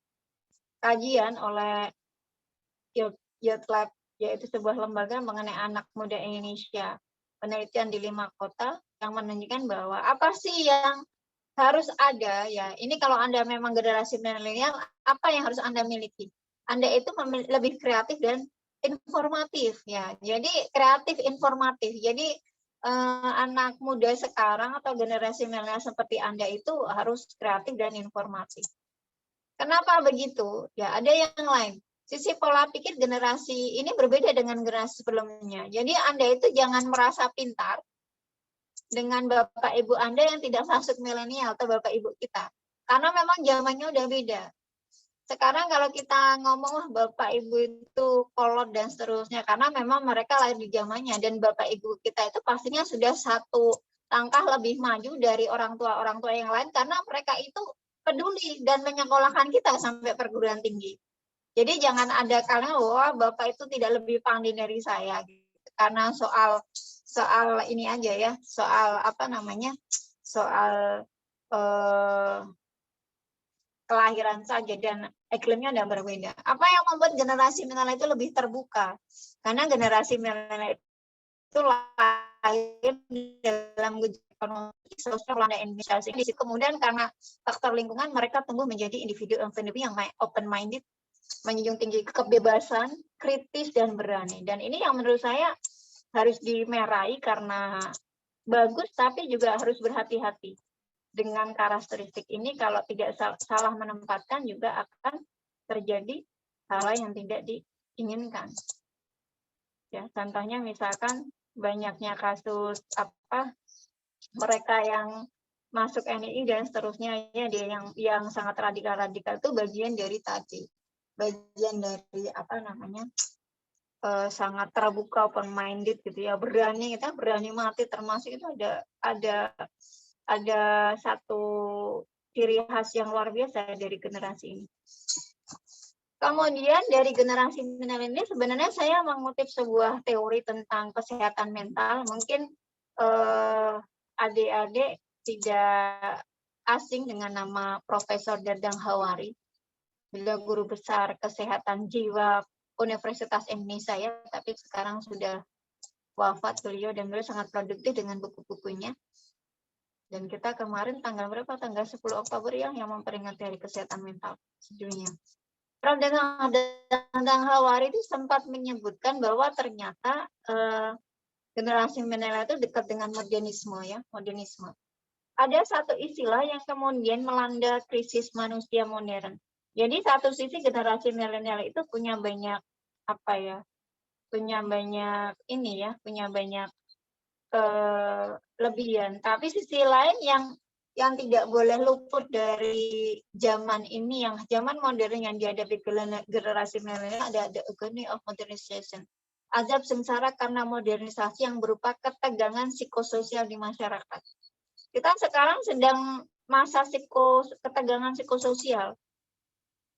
kajian oleh Youth Lab, yaitu sebuah lembaga mengenai anak muda Indonesia. Penelitian di 5 kota yang menunjukkan bahwa apa sih yang harus ada ya. Ini kalau Anda memang generasi milenial, apa yang harus Anda miliki? Anda itu lebih kreatif dan informatif ya. Jadi kreatif informatif. Jadi anak muda sekarang atau generasi milenial seperti Anda itu harus kreatif dan informatif. Kenapa begitu? Ya ada yang lain. Sisi pola pikir generasi ini berbeda dengan generasi sebelumnya. Jadi Anda itu jangan merasa pintar dengan Bapak Ibu Anda yang tidak masuk milenial atau Bapak Ibu kita. Karena memang zamannya udah beda. Sekarang kalau kita ngomong Bapak Ibu itu kolot dan seterusnya, karena memang mereka lahir di zamannya, dan Bapak Ibu kita itu pastinya sudah satu langkah lebih maju dari orang tua yang lain, karena mereka itu peduli dan menyekolahkan kita sampai perguruan tinggi. Jadi jangan ada karena wah Bapak itu tidak lebih pandai dari saya gitu. Karena soal ini aja ya, soal apa namanya? Soal kelahiran saja dan iklimnya ada berbeda. Apa yang membuat generasi milenial itu lebih terbuka? Karena generasi milenial itu lahir dalam gejala ekonomi sosial Belanda Indonesia. Kemudian karena faktor lingkungan mereka tumbuh menjadi individu yang open minded, menjunjung tinggi kebebasan, kritis dan berani. Dan ini yang menurut saya harus dimerai karena bagus tapi juga harus berhati-hati. Dengan karakteristik ini kalau tidak salah menempatkan juga akan terjadi hal yang tidak diinginkan. Ya, contohnya misalkan banyaknya kasus mereka yang masuk NII dan seterusnya ya dia yang sangat radikal itu bagian dari tadi. Bagian dari sangat terbuka open minded gitu ya, kita berani mati termasuk itu ada satu ciri khas yang luar biasa dari generasi ini. Kemudian dari generasi milenial ini sebenarnya saya mengutip sebuah teori tentang kesehatan mental. Mungkin adik-adik tidak asing dengan nama Profesor Dadang Hawari. Beliau guru besar kesehatan jiwa Universitas Indonesia ya, tapi sekarang sudah wafat beliau dan beliau sangat produktif dengan buku-bukunya. Dan kita kemarin tanggal 10 Oktober yang memperingati Hari Kesehatan Mental sedunia. Prof. Dadang Hawari itu sempat menyebutkan bahwa ternyata generasi milenial itu dekat dengan modernisme ya, modernisme. Ada satu istilah yang kemudian melanda krisis manusia modern. Jadi satu sisi generasi milenial itu punya banyak punya banyak kelebihan. Tapi sisi lain yang tidak boleh luput dari zaman ini, yang zaman modern yang dihadapi generasi milenial ada agony of modernization. Azab sengsara karena modernisasi yang berupa ketegangan psikososial di masyarakat. Kita sekarang sedang masa ketegangan psikososial.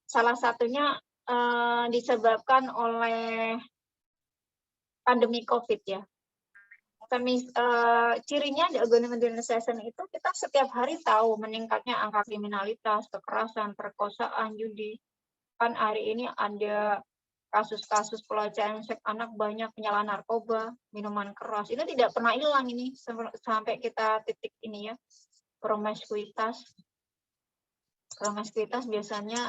Salah satunya disebabkan oleh pandemi COVID ya. Cirinya di agony modernization itu kita setiap hari tahu meningkatnya angka kriminalitas, kekerasan, perkosaan, judi. Kan hari ini ada kasus-kasus pelecehan seks anak banyak, penyalahgunaan narkoba, minuman keras. Itu tidak pernah hilang ini sampai kita titik ini ya. Promiskuitas biasanya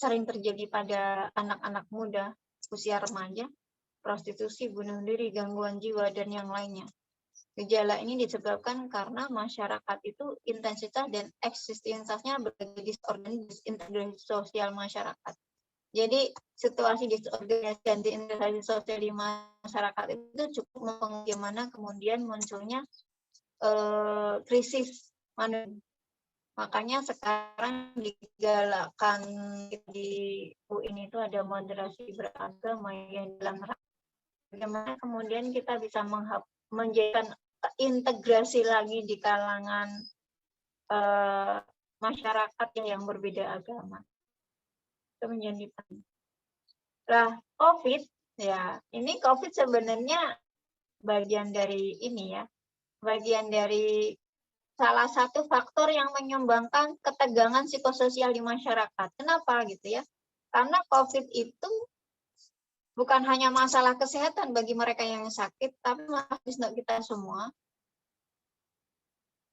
sering terjadi pada anak-anak muda, usia remaja. Prostitusi, bunuh diri, gangguan jiwa, dan yang lainnya. Gejala ini disebabkan karena masyarakat itu intensitas dan eksistensinya berbagai disorganisasi sosial masyarakat. Jadi situasi disorganisasi dan disintegrasi sosial di masyarakat itu cukup mempengaruhi bagaimana kemudian munculnya krisis manusia. Makanya sekarang digalakkan di UIN itu ada moderasi beragama yang dalam bagaimana kemudian kita bisa menjadikan integrasi lagi di kalangan masyarakat yang berbeda agama. Itu menjadi penting. Nah, COVID ya, ini COVID sebenarnya bagian dari ini ya, bagian dari salah satu faktor yang menyumbangkan ketegangan psikososial di masyarakat. Kenapa gitu ya? Karena COVID itu bukan hanya masalah kesehatan bagi mereka yang sakit, tapi masalah kita semua.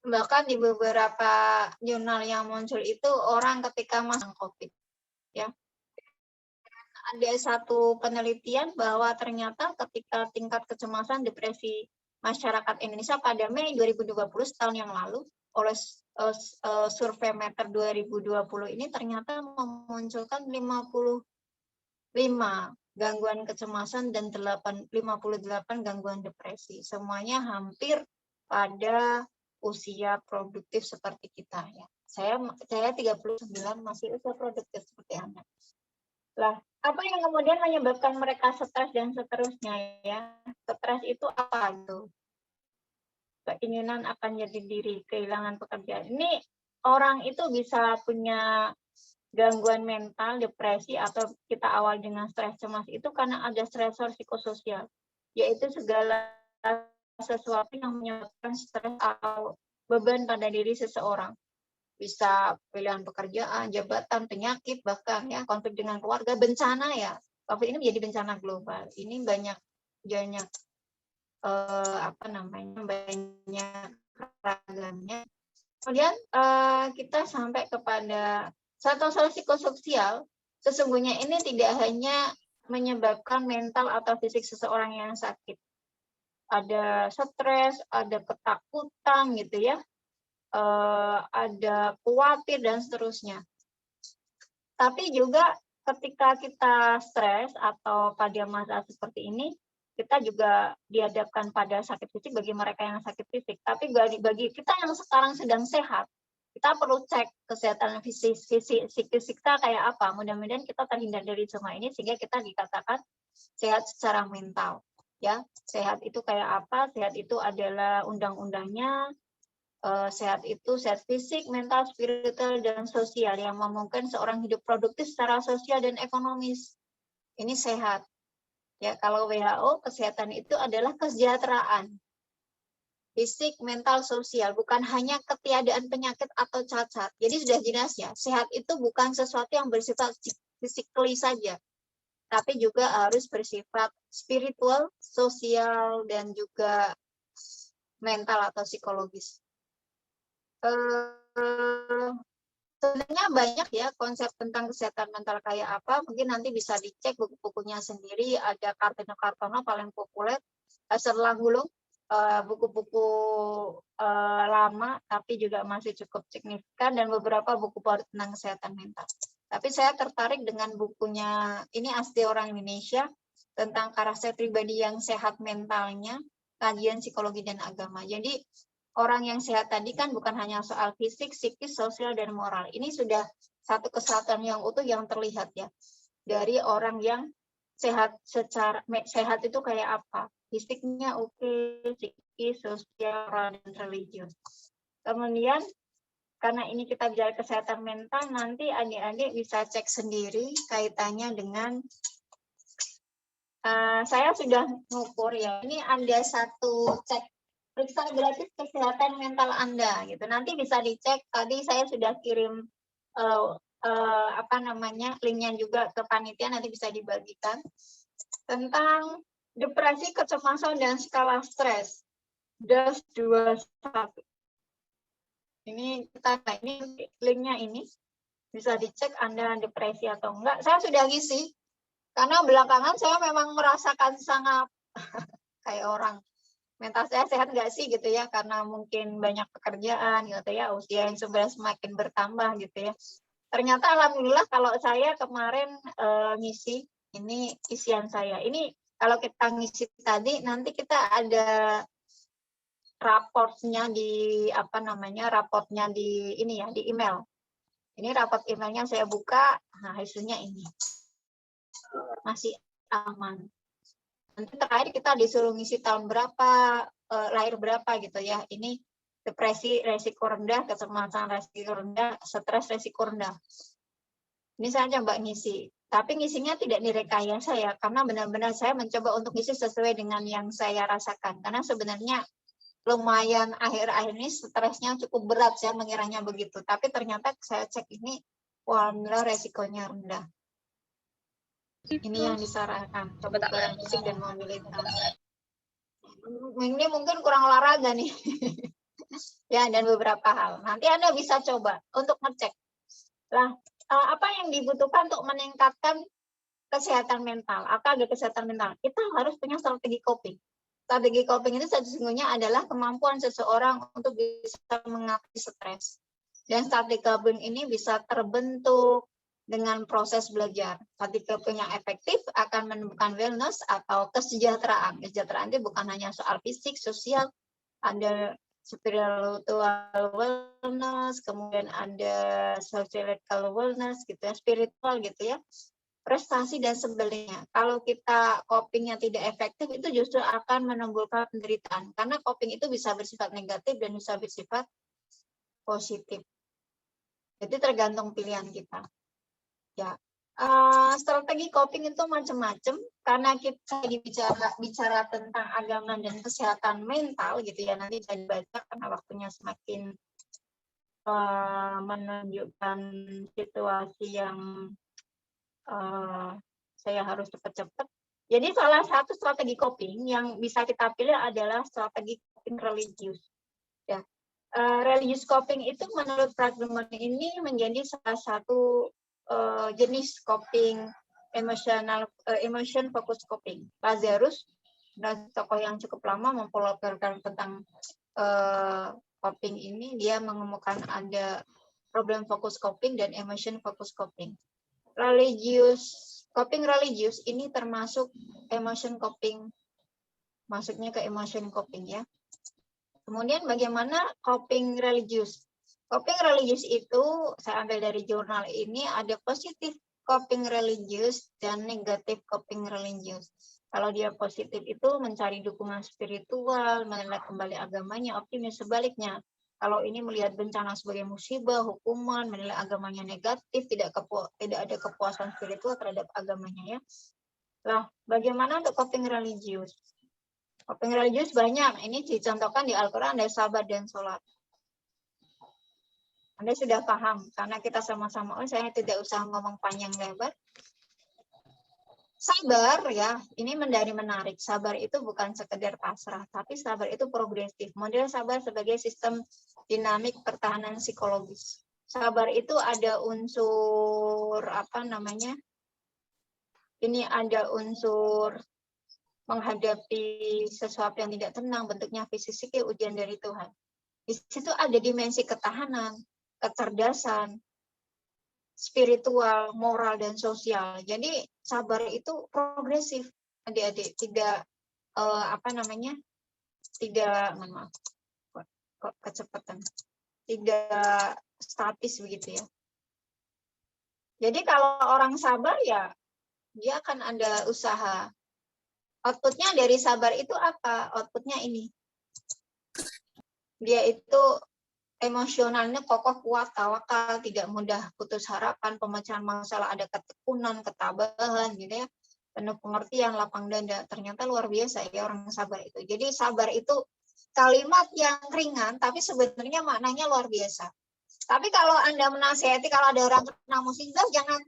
Bahkan di beberapa jurnal yang muncul itu orang ketika masang COVID, ya. Ada satu penelitian bahwa ternyata ketika tingkat kecemasan depresi masyarakat Indonesia pada Mei 2020 tahun yang lalu oleh survei Meter 2020 ini ternyata memunculkan 55 gangguan kecemasan dan 58 gangguan depresi. Semuanya hampir pada usia produktif seperti kita ya. Saya 39 masih usia produktif seperti Anda. Lah, apa yang kemudian menyebabkan mereka stres dan seterusnya ya? Stres itu apa itu? Keinginan akan jadi diri, kehilangan pekerjaan. Ini orang itu bisa punya gangguan mental, depresi, atau kita awal dengan stres cemas itu karena ada stresor psikososial, yaitu segala sesuatu yang menyebabkan stres atau beban pada diri seseorang. Bisa pilihan pekerjaan, jabatan, penyakit, bahkan ya konflik dengan keluarga, bencana ya. COVID ini menjadi bencana global. Ini banyak banyak banyak ragamnya. Kemudian kita sampai kepada satu psikososial, sesungguhnya ini tidak hanya menyebabkan mental atau fisik seseorang yang sakit. Ada stres, ada ketakutan gitu ya, ada khawatir dan seterusnya. Tapi juga ketika kita stres atau pada masa seperti ini, kita juga dihadapkan pada sakit fisik bagi mereka yang sakit fisik. Tapi bagi kita yang sekarang sedang sehat, kita perlu cek kesehatan psikis kita kayak apa. Mudah-mudahan kita terhindar dari semua ini sehingga kita dikatakan sehat secara mental. Ya, sehat itu kayak apa? Sehat itu adalah undang-undangnya. Sehat itu sehat fisik, mental, spiritual, dan sosial yang memungkinkan seorang hidup produktif secara sosial dan ekonomis. Ini sehat. Ya, kalau WHO, kesehatan itu adalah kesejahteraan fisik, mental, sosial, bukan hanya ketiadaan penyakit atau cacat. Jadi sudah jelas ya, sehat itu bukan sesuatu yang bersifat physically saja, tapi juga harus bersifat spiritual, sosial, dan juga mental atau psikologis. Sebenarnya banyak ya konsep tentang kesehatan mental kayak apa, mungkin nanti bisa dicek buku-bukunya sendiri, ada Kartono paling populer, Serlang Gulung, buku-buku lama tapi juga masih cukup signifikan, dan beberapa buku baru tentang kesehatan mental. Tapi saya tertarik dengan bukunya, ini asli orang Indonesia, tentang karakter pribadi yang sehat mentalnya, kajian psikologi dan agama. Jadi orang yang sehat tadi kan bukan hanya soal fisik, psikis, sosial, dan moral. Ini sudah satu kesatuan yang utuh yang terlihat ya. Dari orang yang sehat sehat itu kayak apa? Fisiknya oke, psikis, sosial, moral, dan religius. Kemudian karena ini kita bicara kesehatan mental, nanti adik-adik bisa cek sendiri kaitannya dengan saya sudah mengukur ya. Ini ada satu cek periksa gratis kesehatan mental Anda gitu. Nanti bisa dicek. Tadi saya sudah kirim linknya juga ke panitia, nanti bisa dibagikan tentang depresi, kecemasan, dan skala stres. DAS 21. Ini linknya ini bisa dicek Anda depresi atau enggak. Saya sudah ngisi karena belakangan saya memang merasakan sangat kayak orang mental saya sehat nggak sih gitu ya, karena mungkin banyak pekerjaan gitu ya, usia yang semakin bertambah gitu ya. Ternyata alhamdulillah kalau saya kemarin ngisi, ini isian saya. Ini kalau kita ngisi tadi, nanti kita ada raportnya di raportnya di ini ya, di email. Ini raport emailnya saya buka, nah hasilnya ini. Masih aman. Nanti terakhir kita disuruh ngisi tahun berapa, lahir berapa gitu ya. Ini depresi resiko rendah, kecemasan resiko rendah, stres resiko rendah. Ini saya coba ngisi. Tapi ngisinya tidak direkayasa ya, karena benar-benar saya mencoba untuk ngisi sesuai dengan yang saya rasakan. Karena sebenarnya lumayan akhir-akhir ini stresnya cukup berat, saya mengiranya begitu. Tapi ternyata saya cek ini, alhamdulillah resikonya rendah. Ini yang disarankan, kebugaran fisik dan mobilitas. Ini mungkin kurang olahraga nih. Ya, dan beberapa hal. Nanti Anda bisa coba untuk ngecek. Lah, apa yang dibutuhkan untuk meningkatkan kesehatan mental? Apa ada kesehatan mental? Kita harus punya strategi coping. Strategi coping itu sesungguhnya adalah kemampuan seseorang untuk bisa mengatasi stres. Dan strategi coping ini bisa terbentuk dengan proses belajar. Strategi coping yang efektif akan menemukan wellness atau kesejahteraan. Kesejahteraan itu bukan hanya soal fisik, sosial, ada spiritual wellness, kemudian ada sociological wellness gitu ya, spiritual gitu ya, prestasi dan sebagainya. Kalau kita copingnya tidak efektif, itu justru akan menimbulkan penderitaan. Karena coping itu bisa bersifat negatif dan bisa bersifat positif. Jadi tergantung pilihan kita. Ya, strategi coping itu macam-macam karena kita bicara tentang agama dan kesehatan mental gitu ya, nanti saya dibaca karena waktunya semakin menunjukkan situasi yang saya harus cepat-cepat. Jadi salah satu strategi coping yang bisa kita pilih adalah strategi coping religius. Ya, religious coping itu menurut Pragman ini menjadi salah satu jenis coping emotion focus coping. Lazarus, tokoh yang cukup lama mempopulerkan tentang coping ini, dia mengemukakan ada problem focus coping dan emotion focus coping. Coping religius ini termasuk emotion coping, masuknya ke emotion coping ya. Kemudian bagaimana coping religius? Coping religius itu saya ambil dari jurnal ini, ada positif coping religius dan negatif coping religius. Kalau dia positif itu mencari dukungan spiritual, menilai kembali agamanya, optimis. Sebaliknya, kalau ini melihat bencana sebagai musibah, hukuman, menilai agamanya negatif, tidak ada kepuasan spiritual terhadap agamanya ya. Nah, bagaimana untuk coping religius? Coping religius banyak. Ini dicontohkan di Al-Quran, ada sabar dan sholat. Anda sudah paham, karena kita sama-sama, saya tidak usah ngomong panjang lebar. Sabar ya, ini menarik. Sabar itu bukan sekedar pasrah, tapi sabar itu progresif. Model sabar sebagai sistem dinamik pertahanan psikologis. Sabar itu ada unsur ini ada unsur menghadapi sesuatu yang tidak tenang, bentuknya fisik, ujian dari Tuhan. Di situ ada dimensi ketahanan, kecerdasan, spiritual, moral, dan sosial. Jadi sabar itu progresif, adik-adik, tidak tidak statis begitu ya. Jadi kalau orang sabar ya dia akan ada usaha. Outputnya dari sabar itu apa? Outputnya ini. Dia itu emosionalnya kokoh, kuat, tawakal, tidak mudah putus harapan, pemecahan masalah, ada ketekunan, ketabahan gitu ya. Penuh pengertian, lapang dada. Ternyata luar biasa ya orang sabar itu. Jadi sabar itu kalimat yang ringan tapi sebenarnya maknanya luar biasa. Tapi kalau Anda menasihati, kalau ada orang kena musibah, jangan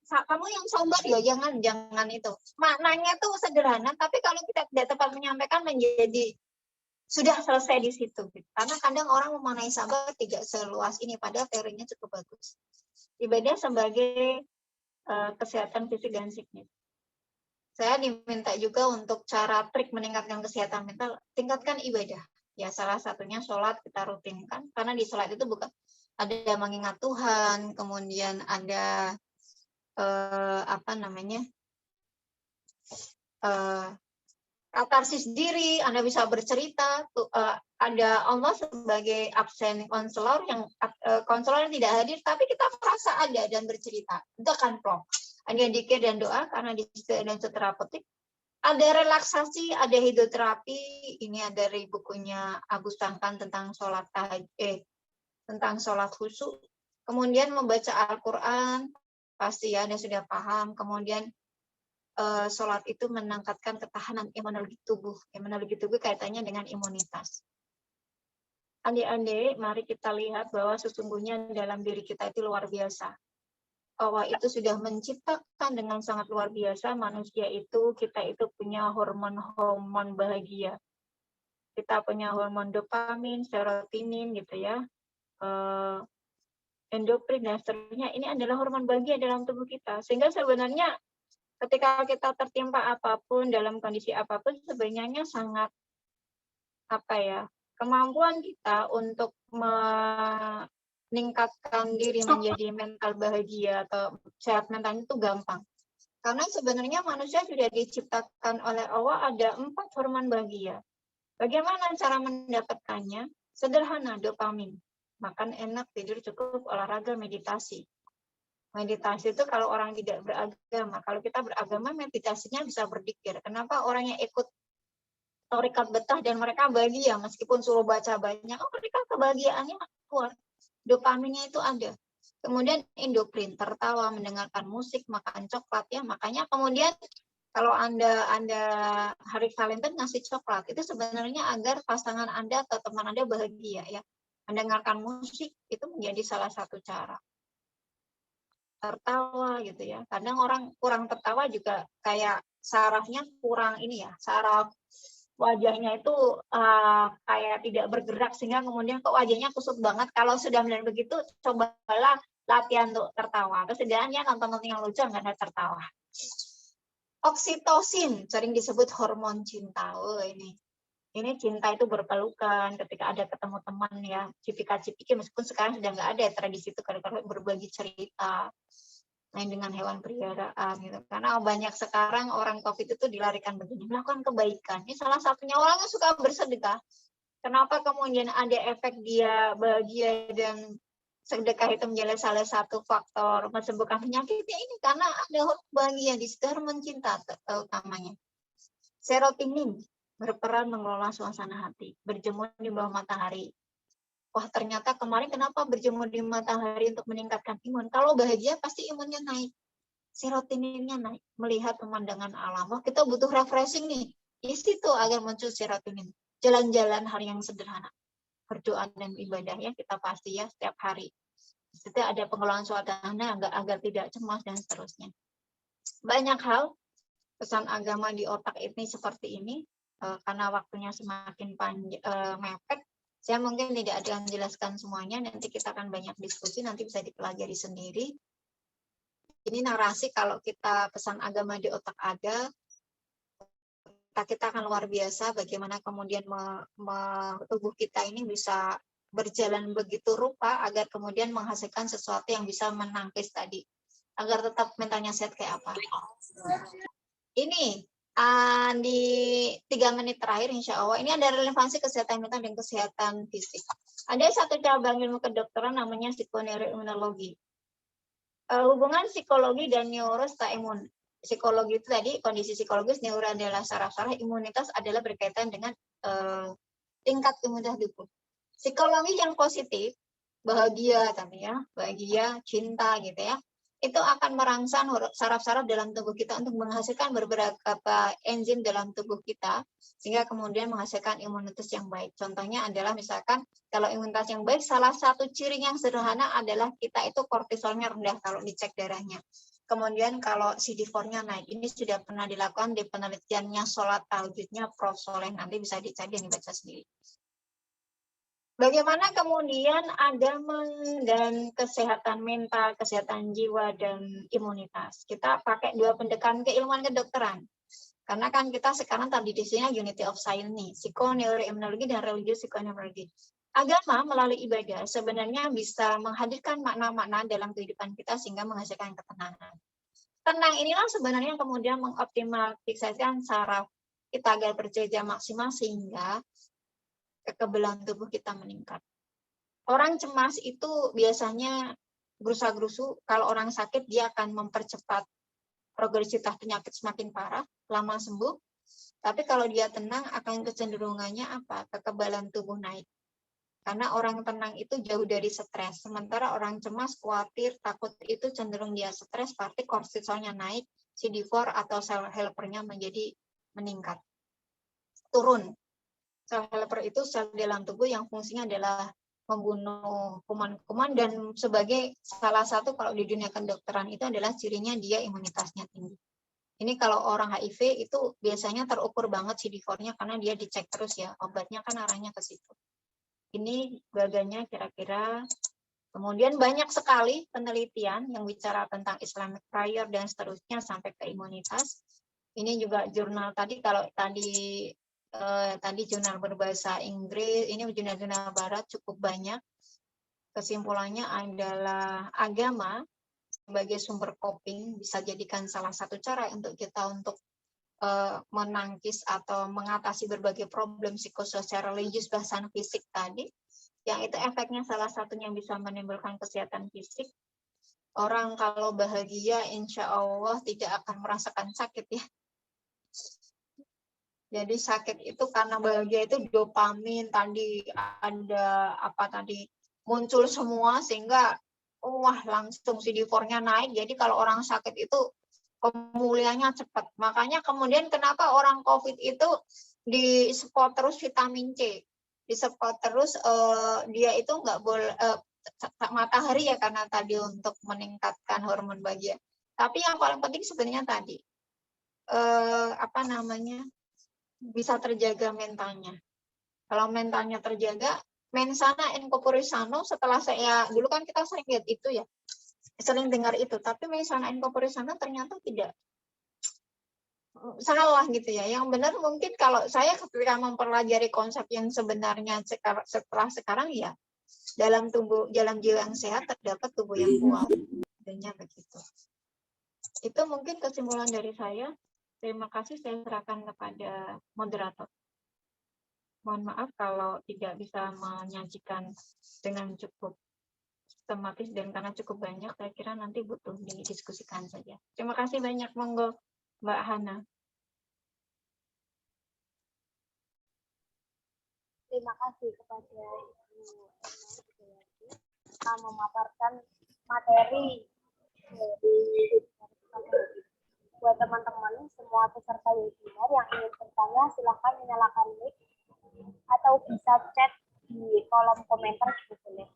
kamu yang sabar ya, jangan itu. Maknanya tuh sederhana, tapi kalau kita tidak tepat menyampaikan menjadi sudah selesai di situ. Karena kadang orang memaknai sabar tidak seluas ini, padahal teorinya cukup bagus. Ibadah sebagai kesehatan fisik dan psikis. Saya diminta juga untuk cara trik meningkatkan kesehatan mental, tingkatkan ibadah. Ya salah satunya sholat kita rutinkan, karena di sholat itu bukan ada mengingat Tuhan, kemudian ada katarsis diri, Anda bisa bercerita, ada Allah sebagai absen konselor yang konselor yang tidak hadir, tapi kita merasa ada dan bercerita. Itu akan plong. Ada zikir dan doa karena di situ ada terapeutik. Ada relaksasi, ada hidroterapi. Ini ada dari bukunya Agus Tangkan tentang sholat khusyuk. Kemudian membaca Al-Quran, pasti ya Anda sudah paham. Kemudian sholat itu meningkatkan ketahanan imunologi tubuh. Imunologi tubuh kaitannya dengan imunitas. Adik-adik, mari kita lihat bahwa sesungguhnya dalam diri kita itu luar biasa. Allah itu sudah menciptakan dengan sangat luar biasa manusia itu, kita itu punya hormon-hormon bahagia. Kita punya hormon dopamin, serotonin gitu ya. Endorfin dan seterusnya, ini adalah hormon bahagia dalam tubuh kita. Sehingga sebenarnya ketika kita tertimpa apapun, dalam kondisi apapun, sebenarnya sangat kemampuan kita untuk meningkatkan diri menjadi mental bahagia atau sehat mental itu gampang. Karena sebenarnya manusia sudah diciptakan oleh Allah ada 4 hormon bahagia. Bagaimana cara mendapatkannya? Sederhana, dopamin. Makan enak, tidur cukup, olahraga, meditasi. Meditasi itu kalau orang tidak beragama. Kalau kita beragama, meditasinya bisa berzikir. Kenapa orang yang ikut tarekat betah dan mereka bahagia meskipun suruh baca banyak, mereka kebahagiaannya keluar. Dopaminnya itu ada. Kemudian endokrin, tertawa, mendengarkan musik, makan coklat ya. Makanya kemudian kalau Anda hari Valentine ngasih coklat, itu sebenarnya agar pasangan Anda atau teman Anda bahagia ya. Mendengarkan musik itu menjadi salah satu cara. Tertawa gitu ya. Kadang orang kurang tertawa juga kayak sarafnya kurang ini ya, saraf wajahnya itu kayak tidak bergerak sehingga kemudian kok wajahnya kusut banget. Kalau sudah melihat begitu, cobalah latihan untuk tertawa. Terus setidaknya nonton yang lucu nggak ada tertawa. Oksitosin sering disebut hormon cinta. Oh, ini cinta itu berpelukan ketika ada ketemu teman ya, cipika-cipiki, meskipun sekarang sudah nggak ada ya tradisi itu, kadang-kadang berbagi cerita main dengan hewan peliharaan gitu. Karena banyak sekarang orang COVID itu dilarikan begini, melakukan kebaikan. Ini salah satunya, orangnya suka bersedekah. Kenapa kemudian ada efek dia bahagia dan sedekah itu menjadi salah satu faktor menyembuhkan penyakitnya ini karena ada hormon bahagia di situ, hormon cinta utamanya. Serotonin berperan mengelola suasana hati, berjemur di bawah matahari. Wah, ternyata kemarin kenapa berjemur di matahari untuk meningkatkan imun? Kalau bahagia pasti imunnya naik, serotoninnya naik, melihat pemandangan alam. Wah, kita butuh refreshing nih. Di situ agar muncul serotonin. Jalan-jalan hal yang sederhana. Berdoa dan ibadahnya kita pasti ya setiap hari. Di situ ada pengelolaan suasana agar tidak cemas dan seterusnya. Banyak hal pesan agama di otak ini seperti ini. Karena waktunya semakin mepet, saya mungkin tidak akan menjelaskan semuanya, nanti kita akan banyak diskusi, nanti bisa dipelajari sendiri. Ini narasi kalau kita pesan agama di otak ada, kita akan luar biasa bagaimana kemudian tubuh kita ini bisa berjalan begitu rupa agar kemudian menghasilkan sesuatu yang bisa menangkis tadi, agar tetap mentalnya sehat kayak apa. Ini di 3 menit terakhir insya Allah ini ada relevansi kesehatan mental dan kesehatan fisik. Ada satu cabang ilmu kedokteran namanya psikoneuroimunologi. Hubungan psikologi dan neurostaemun. Psikologi itu tadi kondisi psikologis, neuro adalah saraf-saraf, imunitas adalah berkaitan dengan tingkat imunitas tubuh. Psikologi yang positif, bahagia tadi ya, bahagia, cinta gitu ya, itu akan merangsang saraf-saraf dalam tubuh kita untuk menghasilkan beberapa enzim dalam tubuh kita, sehingga kemudian menghasilkan imunitas yang baik. Contohnya adalah misalkan kalau imunitas yang baik, salah satu ciri yang sederhana adalah kita itu kortisolnya rendah kalau dicek darahnya. Kemudian kalau CD4-nya naik, ini sudah pernah dilakukan di penelitiannya sholat tahajudnya Prof. Soleh, nanti bisa dicari dan dibaca sendiri. Bagaimana kemudian agama dan kesehatan mental, kesehatan jiwa, dan imunitas. Kita pakai 2 pendekatan keilmuan kedokteran. Karena kan kita sekarang tradisinya unity of science nih, psikoneuroimunologi dan religious psikoneuroimunologi. Agama melalui ibadah sebenarnya bisa menghadirkan makna-makna dalam kehidupan kita sehingga menghasilkan ketenangan. Tenang inilah sebenarnya kemudian mengoptimalisasikan saraf kita agar bekerja maksimal sehingga kekebalan tubuh kita meningkat. Orang cemas itu biasanya gerusa-gerusu, kalau orang sakit dia akan mempercepat progresivitas penyakit semakin parah, lama sembuh. Tapi kalau dia tenang akan kecenderungannya apa? Kekebalan tubuh naik. Karena orang tenang itu jauh dari stres. Sementara orang cemas, khawatir, takut itu cenderung dia stres, berarti kortisolnya naik, CD4 atau sel helpernya menjadi meningkat. Turun. Sel helper itu sel dalam tubuh yang fungsinya adalah membunuh kuman-kuman dan sebagai salah satu kalau di dunia kedokteran itu adalah cirinya dia imunitasnya tinggi. Ini kalau orang HIV itu biasanya terukur banget CD4-nya karena dia dicek terus ya, obatnya kan arahnya ke situ. Ini baganya kira-kira. Kemudian banyak sekali penelitian yang bicara tentang Islamic prayer dan seterusnya sampai ke imunitas. Ini juga jurnal tadi, kalau tadi jurnal berbahasa Inggris, ini jurnal-jurnal barat cukup banyak. Kesimpulannya adalah agama sebagai sumber coping bisa jadikan salah satu cara untuk kita untuk menangkis atau mengatasi berbagai problem psikososial, religius, bahkan fisik tadi. Yang itu efeknya salah satunya bisa menimbulkan kesehatan fisik. Orang kalau bahagia insya Allah tidak akan merasakan sakit ya. Jadi sakit itu karena bahagia itu dopamin tadi ada muncul semua sehingga wah langsung CD4-nya naik. Jadi kalau orang sakit itu pemulihannya cepat. Makanya kemudian kenapa orang COVID itu di support terus vitamin C, di support terus dia itu nggak boleh matahari ya, karena tadi untuk meningkatkan hormon bahagia. Tapi yang paling penting sebenarnya tadi apa namanya, bisa terjaga mentalnya. Kalau mentalnya terjaga, mensana in corpore sano, setelah saya dulu kan kita sering lihat itu ya, sering dengar itu, tapi mensana in corpore sano ternyata tidak, salah gitu ya. Yang benar mungkin kalau saya ketika mempelajari konsep yang sebenarnya setelah sekarang ya, dalam jiwa yang sehat terdapat tubuh yang kuat. Adanya begitu. Itu mungkin kesimpulan dari saya. Terima kasih, saya serahkan kepada moderator. Mohon maaf kalau tidak bisa menyajikan dengan cukup sistematis, dan karena cukup banyak, saya kira nanti butuh didiskusikan saja. Terima kasih banyak, monggo Mbak Hana. Terima kasih kepada Ibu Emma memaparkan materi dari buat teman-teman semua peserta webinar yang ingin bertanya, silahkan menyalakan mic atau bisa chat di kolom komentar juga boleh.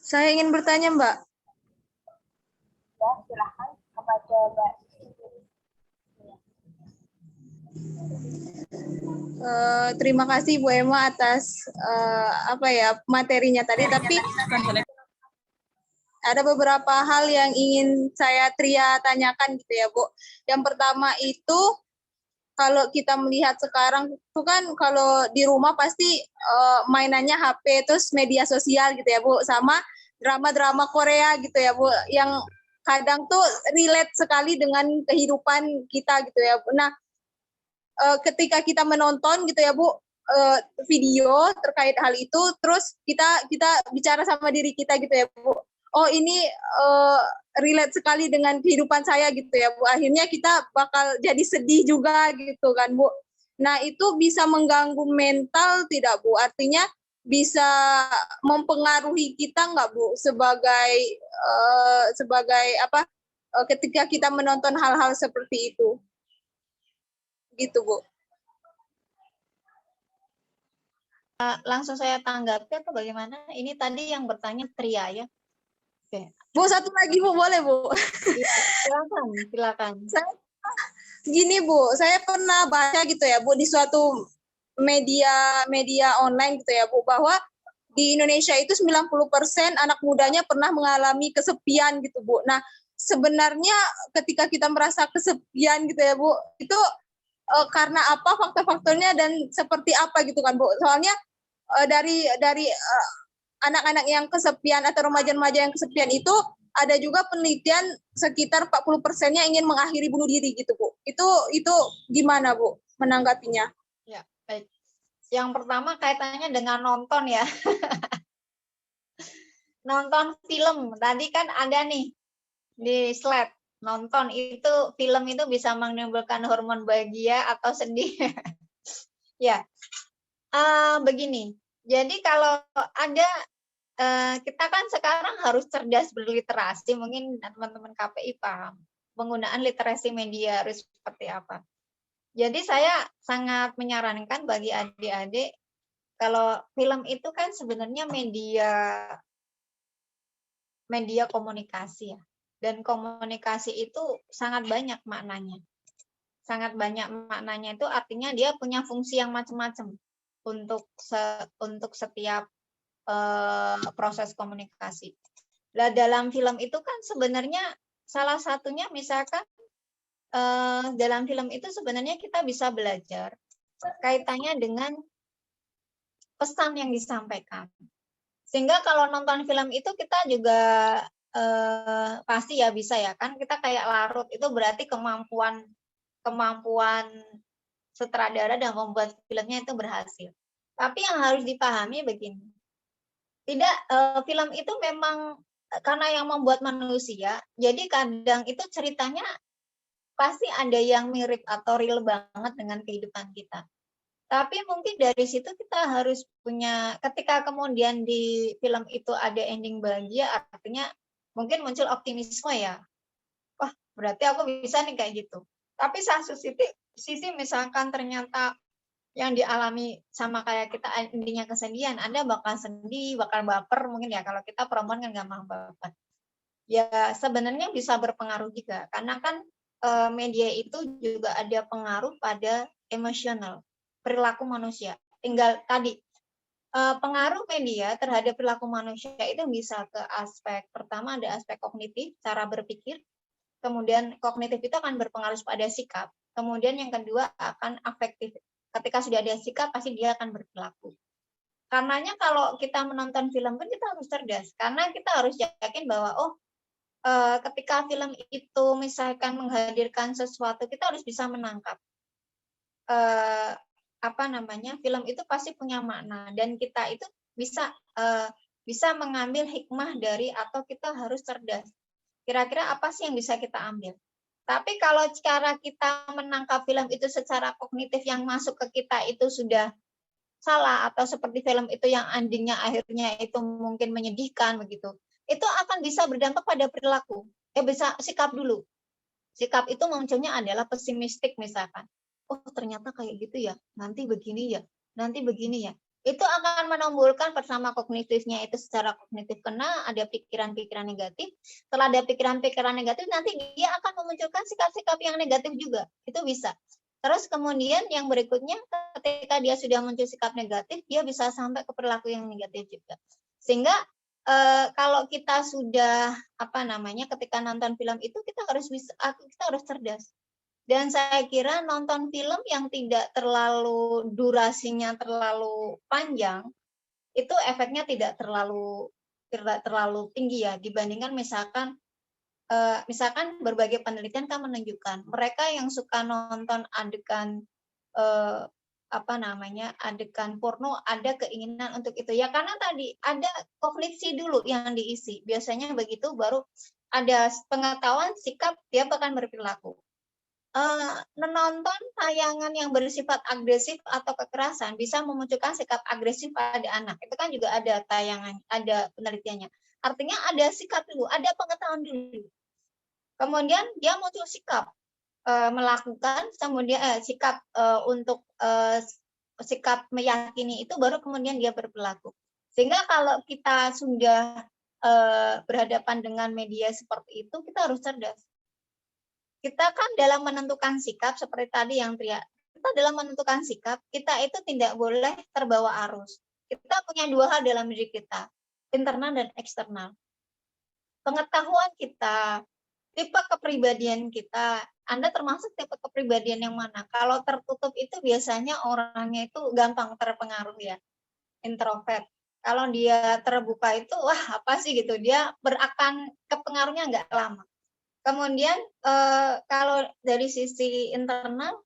Saya ingin bertanya, Mbak. Ya, silahkan kepada Mbak. Terima kasih Bu Emma atas materinya tadi, tapi ada beberapa hal yang ingin saya Tria tanyakan gitu ya, Bu. Yang pertama itu, kalau kita melihat sekarang itu kan kalau di rumah pasti mainannya HP, terus media sosial gitu ya, Bu, sama drama-drama Korea gitu ya, Bu, yang kadang tuh relate sekali dengan kehidupan kita gitu ya, Bu. Nah, ketika kita menonton gitu ya, Bu, video terkait hal itu, terus kita bicara sama diri kita gitu ya, Bu. Oh, ini relate sekali dengan kehidupan saya gitu ya, Bu. Akhirnya kita bakal jadi sedih juga gitu kan, Bu. Nah, itu bisa mengganggu mental tidak, Bu? Artinya bisa mempengaruhi kita nggak, Bu, sebagai ketika kita menonton hal-hal seperti itu? Gitu, Bu. Langsung saya tanggapi atau bagaimana? Ini tadi yang bertanya Tria ya. Oke. Bu, satu lagi, Bu, boleh, Bu? Silakan. Gini, Bu, saya pernah baca gitu ya, Bu, di suatu media online gitu ya, Bu, bahwa di Indonesia itu 90% anak mudanya pernah mengalami kesepian gitu, Bu. Nah, sebenarnya ketika kita merasa kesepian gitu ya, Bu, itu karena apa faktor-faktornya dan seperti apa gitu kan, Bu? Soalnya dari anak-anak yang kesepian atau remaja-remaja yang kesepian itu ada juga penelitian sekitar 40%-nya ingin mengakhiri bunuh diri gitu, Bu. Itu gimana, Bu, menanggapinya? Ya, baik. Yang pertama kaitannya dengan nonton ya. Nonton film. Tadi kan ada nih di slide. Nonton itu, film itu bisa menimbulkan hormon bahagia atau sedih. Ya. Begini. Jadi kalau ada kita kan sekarang harus cerdas berliterasi, mungkin teman-teman KPI paham penggunaan literasi media harus seperti apa. Jadi saya sangat menyarankan bagi adik-adik, kalau film itu kan sebenarnya media komunikasi ya, dan komunikasi itu sangat banyak maknanya. Sangat banyak maknanya itu artinya dia punya fungsi yang macam-macam untuk setiap proses komunikasi. Nah, dalam film itu kan sebenarnya salah satunya misalkan dalam film itu sebenarnya kita bisa belajar kaitannya dengan pesan yang disampaikan. Sehingga kalau nonton film itu kita juga pasti ya bisa ya kan, kita kayak larut, itu berarti kemampuan sutradara dan membuat filmnya itu berhasil. Tapi yang harus dipahami begini, tidak, film itu memang karena yang membuat manusia, jadi kadang itu ceritanya pasti ada yang mirip atau real banget dengan kehidupan kita. Tapi mungkin dari situ kita harus punya, ketika kemudian di film itu ada ending bahagia, artinya mungkin muncul optimisme ya. Wah, berarti aku bisa nih kayak gitu. Tapi satu sisi misalkan ternyata yang dialami sama kayak kita endingnya kesedihan, Anda bakal sedih, bakal baper mungkin ya, kalau kita perempuan kan gampang baper. Ya sebenarnya bisa berpengaruh juga, karena kan media itu juga ada pengaruh pada emosional, perilaku manusia. Tinggal tadi, pengaruh media terhadap perilaku manusia itu bisa ke aspek, pertama ada aspek kognitif, cara berpikir, kemudian kognitif itu akan berpengaruh pada sikap, kemudian yang kedua akan afektif. Ketika sudah ada sikap, pasti dia akan berperilaku. Karenanya kalau kita menonton film pun kita harus cerdas, karena kita harus yakin bahwa ketika film itu misalkan menghadirkan sesuatu, kita harus bisa menangkap film itu pasti punya makna, dan kita itu bisa mengambil hikmah dari, atau kita harus cerdas. Kira-kira apa sih yang bisa kita ambil? Tapi kalau cara kita menangkap film itu secara kognitif yang masuk ke kita itu sudah salah, atau seperti film itu yang endingnya akhirnya itu mungkin menyedihkan begitu, itu akan bisa berdampak pada perilaku. Bisa sikap dulu. Sikap itu munculnya adalah pesimistik misalkan. Oh ternyata kayak gitu ya, nanti begini ya, nanti begini ya. Itu akan menimbulkan pertama kognitifnya itu secara kognitif, karena ada pikiran-pikiran negatif. Setelah ada pikiran-pikiran negatif, nanti dia akan memunculkan sikap-sikap yang negatif juga. Itu bisa. Terus kemudian yang berikutnya, ketika dia sudah muncul sikap negatif, dia bisa sampai ke perilaku yang negatif juga. Sehingga kalau kita sudah ketika nonton film itu kita harus cerdas. Dan saya kira nonton film yang tidak terlalu durasinya terlalu panjang itu efeknya tidak terlalu tinggi ya, dibandingkan misalkan berbagai penelitian kan menunjukkan mereka yang suka nonton adegan adegan porno ada keinginan untuk itu ya, karena tadi ada kognisi dulu yang diisi, biasanya begitu baru ada pengetahuan sikap, dia bahkan berperilaku. Menonton tayangan yang bersifat agresif atau kekerasan bisa memunculkan sikap agresif pada anak, itu kan juga ada tayangan, ada penelitiannya. Artinya ada sikap dulu, ada pengetahuan dulu, kemudian dia muncul sikap melakukan, kemudian sikap untuk sikap meyakini, itu baru kemudian dia berperilaku. Sehingga kalau kita sudah berhadapan dengan media seperti itu, kita harus cerdas. Kita kan dalam menentukan sikap, seperti tadi yang Tria, kita dalam menentukan sikap, kita itu tidak boleh terbawa arus. Kita punya dua hal dalam diri kita, internal dan eksternal. Pengetahuan kita, tipe kepribadian kita, Anda termasuk tipe kepribadian yang mana? Kalau tertutup itu biasanya orangnya itu gampang terpengaruh ya, introvert. Kalau dia terbuka itu, wah apa sih gitu, dia akan kepengaruhnya nggak lama. Kemudian kalau dari sisi internal,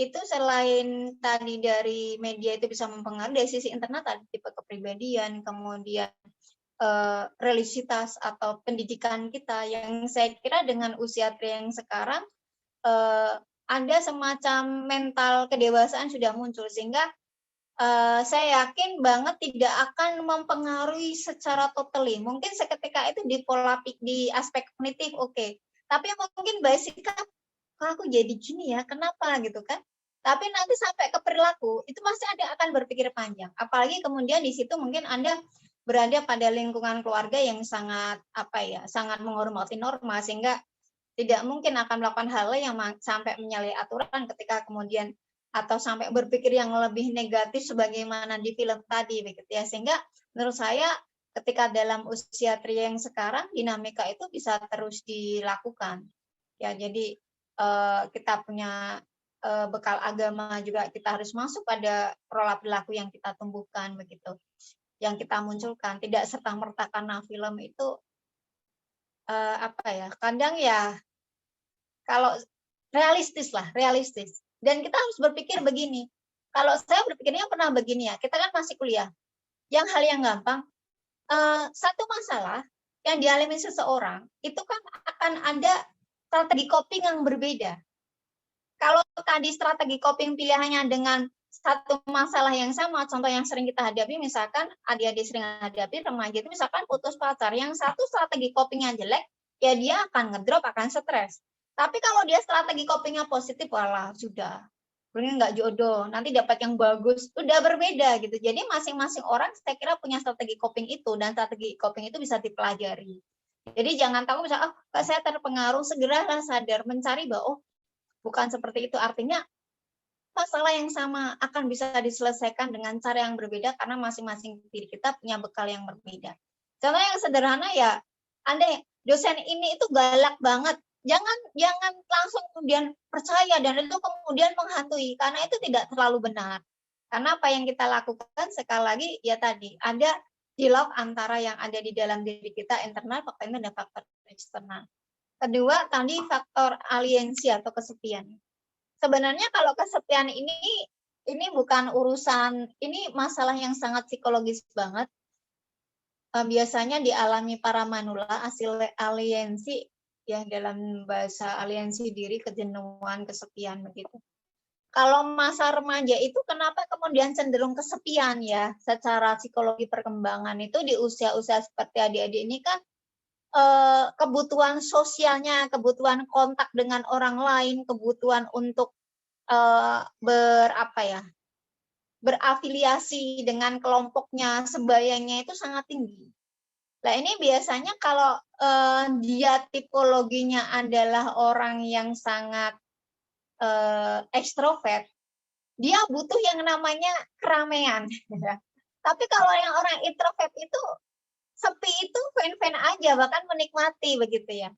itu selain tadi dari media itu bisa mempengaruhi, dari sisi internal tadi tipe kepribadian, kemudian religiositas atau pendidikan kita, yang saya kira dengan usia yang sekarang ada semacam mental kedewasaan sudah muncul, sehingga saya yakin banget tidak akan mempengaruhi secara totally. Mungkin seketika itu di aspek kognitif oke. Tapi mungkin sikap, kok aku jadi gini ya, kenapa gitu kan? Tapi nanti sampai ke perilaku, itu pasti Anda akan berpikir panjang. Apalagi kemudian di situ mungkin Anda berada pada lingkungan keluarga yang sangat sangat menghormati norma, sehingga tidak mungkin akan melakukan hal yang sampai menyalahi aturan ketika kemudian, atau sampai berpikir yang lebih negatif sebagaimana di film tadi begitu ya. Sehingga menurut saya ketika dalam usia Tria yang sekarang, dinamika itu bisa terus dilakukan. Ya, jadi kita punya bekal agama juga, kita harus masuk pada pola perilaku yang kita tumbuhkan begitu, yang kita munculkan. Tidak serta-merta karena film itu kadang ya kalau realistis. Dan kita harus berpikir begini. Kalau saya berpikirnya pernah begini ya, kita kan masih kuliah. Hal yang gampang, satu masalah yang dialami seseorang itu kan akan ada strategi coping yang berbeda. Kalau tadi strategi coping pilihannya dengan satu masalah yang sama, contoh yang sering kita hadapi, misalkan adik-adik sering hadapi, remaja itu misalkan putus pacar, yang satu strategi copingnya jelek, ya dia akan ngedrop, akan stres. Tapi kalau dia strategi copingnya positif, walah sudah, mungkin nggak jodoh, nanti dapat yang bagus, udah berbeda gitu. Jadi masing-masing orang saya kira punya strategi coping itu, dan strategi coping itu bisa dipelajari. Jadi jangan tahu misalnya, oh saya terpengaruh, segeralah sadar, mencari bahwa oh bukan seperti itu, artinya masalah yang sama akan bisa diselesaikan dengan cara yang berbeda karena masing-masing diri kita punya bekal yang berbeda. Contoh yang sederhana ya, Anda dosen ini itu galak banget, jangan langsung kemudian percaya dan itu kemudian menghantui, karena itu tidak terlalu benar. Karena apa yang kita lakukan sekali lagi ya tadi ada dialog antara yang ada di dalam diri kita internal, faktor internal dan faktor eksternal. Kedua tadi faktor aliensi atau kesepian. Sebenarnya kalau kesepian ini bukan urusan, ini masalah yang sangat psikologis banget. Biasanya dialami para manula, hasil aliensi, ya dalam bahasa aliensi diri, kejenuhan, kesepian begitu. Kalau masa remaja itu kenapa kemudian cenderung kesepian ya? Secara psikologi perkembangan itu di usia-usia seperti adik-adik ini kan kebutuhan sosialnya, kebutuhan kontak dengan orang lain, kebutuhan untuk berafiliasi dengan kelompoknya, sebayanya itu sangat tinggi. Nah ini biasanya kalau dia tipologinya adalah orang yang sangat ekstrovert, dia butuh yang namanya keramaian. Tapi kalau yang orang introvert itu sepi itu fan-fan aja, bahkan menikmati begitu ya.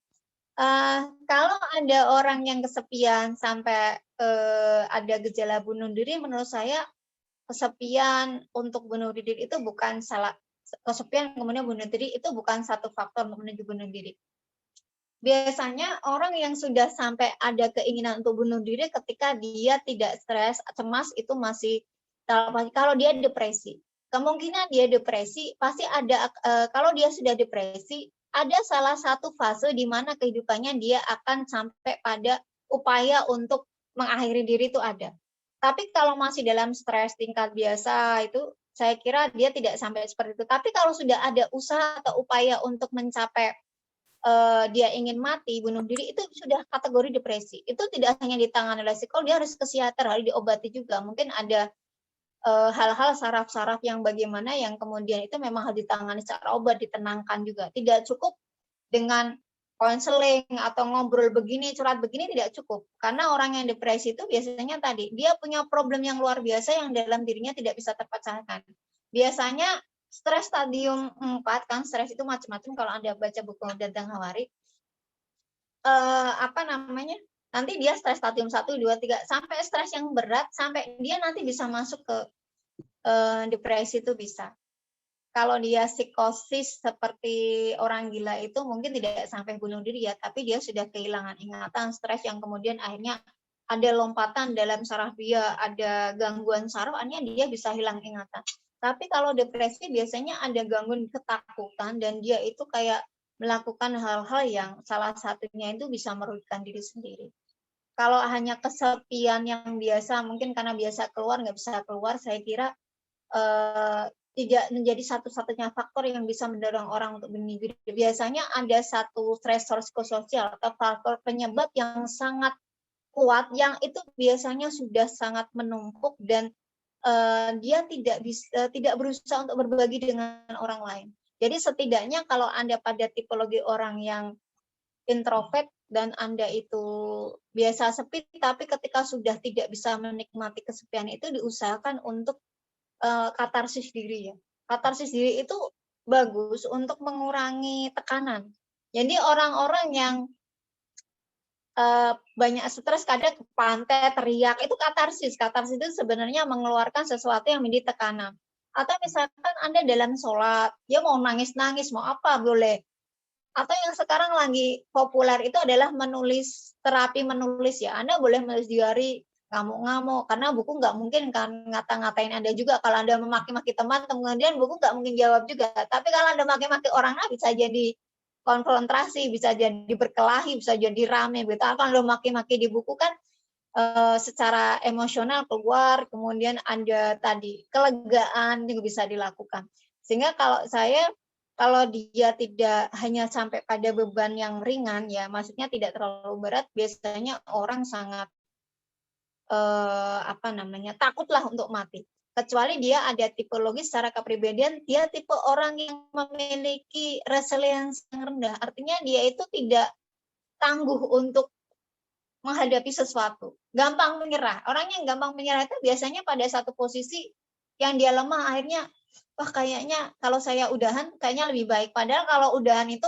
Kalau ada orang yang kesepian sampai ada gejala bunuh diri, menurut saya kesepian untuk bunuh diri itu bukan salah. Kesepian kemudian bunuh diri itu bukan satu faktor untuk menuju bunuh diri. Biasanya orang yang sudah sampai ada keinginan untuk bunuh diri ketika dia tidak stres, cemas itu masih, kalau dia depresi. Kemungkinan dia depresi pasti ada, kalau dia sudah depresi, ada salah satu fase di mana kehidupannya dia akan sampai pada upaya untuk mengakhiri diri itu ada. Tapi kalau masih dalam stres tingkat biasa itu, saya kira dia tidak sampai seperti itu. Tapi kalau sudah ada usaha atau upaya untuk mencapai dia ingin mati, bunuh diri, itu sudah kategori depresi. Itu tidak hanya ditangani oleh psikolog, dia harus ke psikiater, harus diobati juga. Mungkin ada hal-hal saraf-saraf yang bagaimana yang kemudian itu memang harus ditangani secara obat, ditenangkan juga. Tidak cukup dengan konseling atau ngobrol begini, curhat begini, tidak cukup. Karena orang yang depresi itu biasanya tadi, dia punya problem yang luar biasa yang dalam dirinya tidak bisa terpecahkan. Biasanya stres stadium 4, kan stres itu macam-macam kalau Anda baca buku Dadang Hawari. Nanti dia stres stadium 1, 2, 3, sampai stres yang berat, sampai dia nanti bisa masuk ke depresi itu bisa. Kalau dia psikosis seperti orang gila itu mungkin tidak sampai bunuh diri ya, tapi dia sudah kehilangan ingatan, stres yang kemudian akhirnya ada lompatan dalam saraf dia, ada gangguan saraf, akhirnya dia bisa hilang ingatan. Tapi kalau depresi biasanya ada gangguan ketakutan dan dia itu kayak melakukan hal-hal yang salah satunya itu bisa merugikan diri sendiri. Kalau hanya kesepian yang biasa, mungkin karena biasa keluar, nggak bisa keluar, saya kira tidak menjadi satu-satunya faktor yang bisa mendorong orang untuk bunuh diri. Biasanya ada satu stresor psikososial atau faktor penyebab yang sangat kuat, yang itu biasanya sudah sangat menumpuk dan dia tidak berusaha untuk berbagi dengan orang lain. Jadi setidaknya kalau Anda pada tipologi orang yang introvert dan Anda itu biasa sepi, tapi ketika sudah tidak bisa menikmati kesepian itu, diusahakan untuk katarsis diri ya. Katarsis diri itu bagus untuk mengurangi tekanan. Jadi orang-orang yang banyak stres, kadang ke pantai, teriak, itu katarsis. Katarsis itu sebenarnya mengeluarkan sesuatu yang menjadi tekanan. Atau misalkan Anda dalam sholat, dia mau nangis-nangis, mau apa, boleh. Atau yang sekarang lagi populer itu adalah menulis, terapi menulis ya. Anda boleh menulis diary, ngamuk-ngamuk, karena buku nggak mungkin kan ngata-ngatain Anda juga. Kalau Anda memaki-maki teman, kemudian buku nggak mungkin jawab juga. Tapi kalau Anda maki-maki orang, bisa jadi konfrontasi, bisa jadi berkelahi, bisa jadi rame. Begitu. Kalau lo maki-maki di buku kan secara emosional keluar, kemudian ada tadi kelegaan yang bisa dilakukan. Sehingga kalau dia tidak hanya sampai pada beban yang ringan, ya maksudnya tidak terlalu berat, biasanya orang sangat takutlah untuk mati. Kecuali dia ada tipologi secara kepribadian, dia tipe orang yang memiliki resilience yang rendah. Artinya dia itu tidak tangguh untuk menghadapi sesuatu. Gampang menyerah. Orang yang gampang menyerah itu biasanya pada satu posisi yang dia lemah, akhirnya, wah kayaknya kalau saya udahan, kayaknya lebih baik. Padahal kalau udahan itu,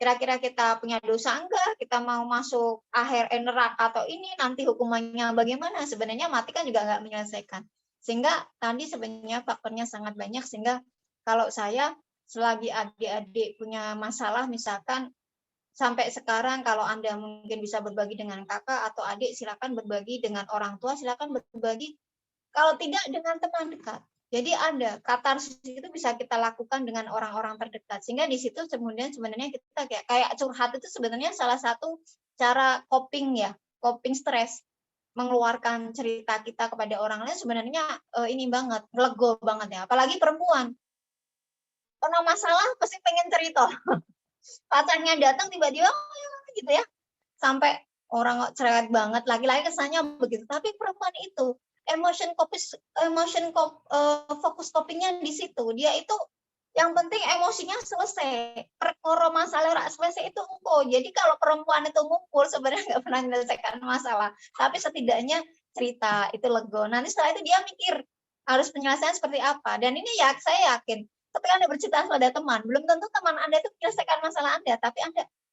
kira-kira kita punya dosa enggak, kita mau masuk akhir neraka atau ini, nanti hukumannya bagaimana, sebenarnya mati kan juga enggak menyelesaikan. Sehingga tadi sebenarnya faktornya sangat banyak, sehingga kalau saya selagi adik-adik punya masalah, misalkan sampai sekarang kalau Anda mungkin bisa berbagi dengan kakak atau adik, silakan berbagi dengan orang tua, silakan berbagi. Kalau tidak dengan teman dekat. Jadi ada katarsis itu bisa kita lakukan dengan orang-orang terdekat. Sehingga di situ kemudian sebenarnya kita kayak curhat itu sebenarnya salah satu cara coping ya, coping stres. Mengeluarkan cerita kita kepada orang lain sebenarnya ini banget, lego banget ya. Apalagi perempuan. Pernah masalah pasti pengen cerita. Pacarnya datang tiba-tiba gitu ya, sampai orang cerewet banget, laki-laki kesannya begitu, tapi perempuan itu fokus copingnya di situ, dia itu yang penting emosinya selesai, perkara masalah rak selesai itu engko. Jadi kalau perempuan itu ngumpul sebenarnya nggak pernah menyelesaikan masalah, tapi setidaknya cerita itu lego. Nanti setelah itu dia mikir harus penyelesaian seperti apa, dan ini ya saya yakin ketika Anda bercerita pada teman, belum tentu teman Anda itu menyelesaikan masalah Anda, tapi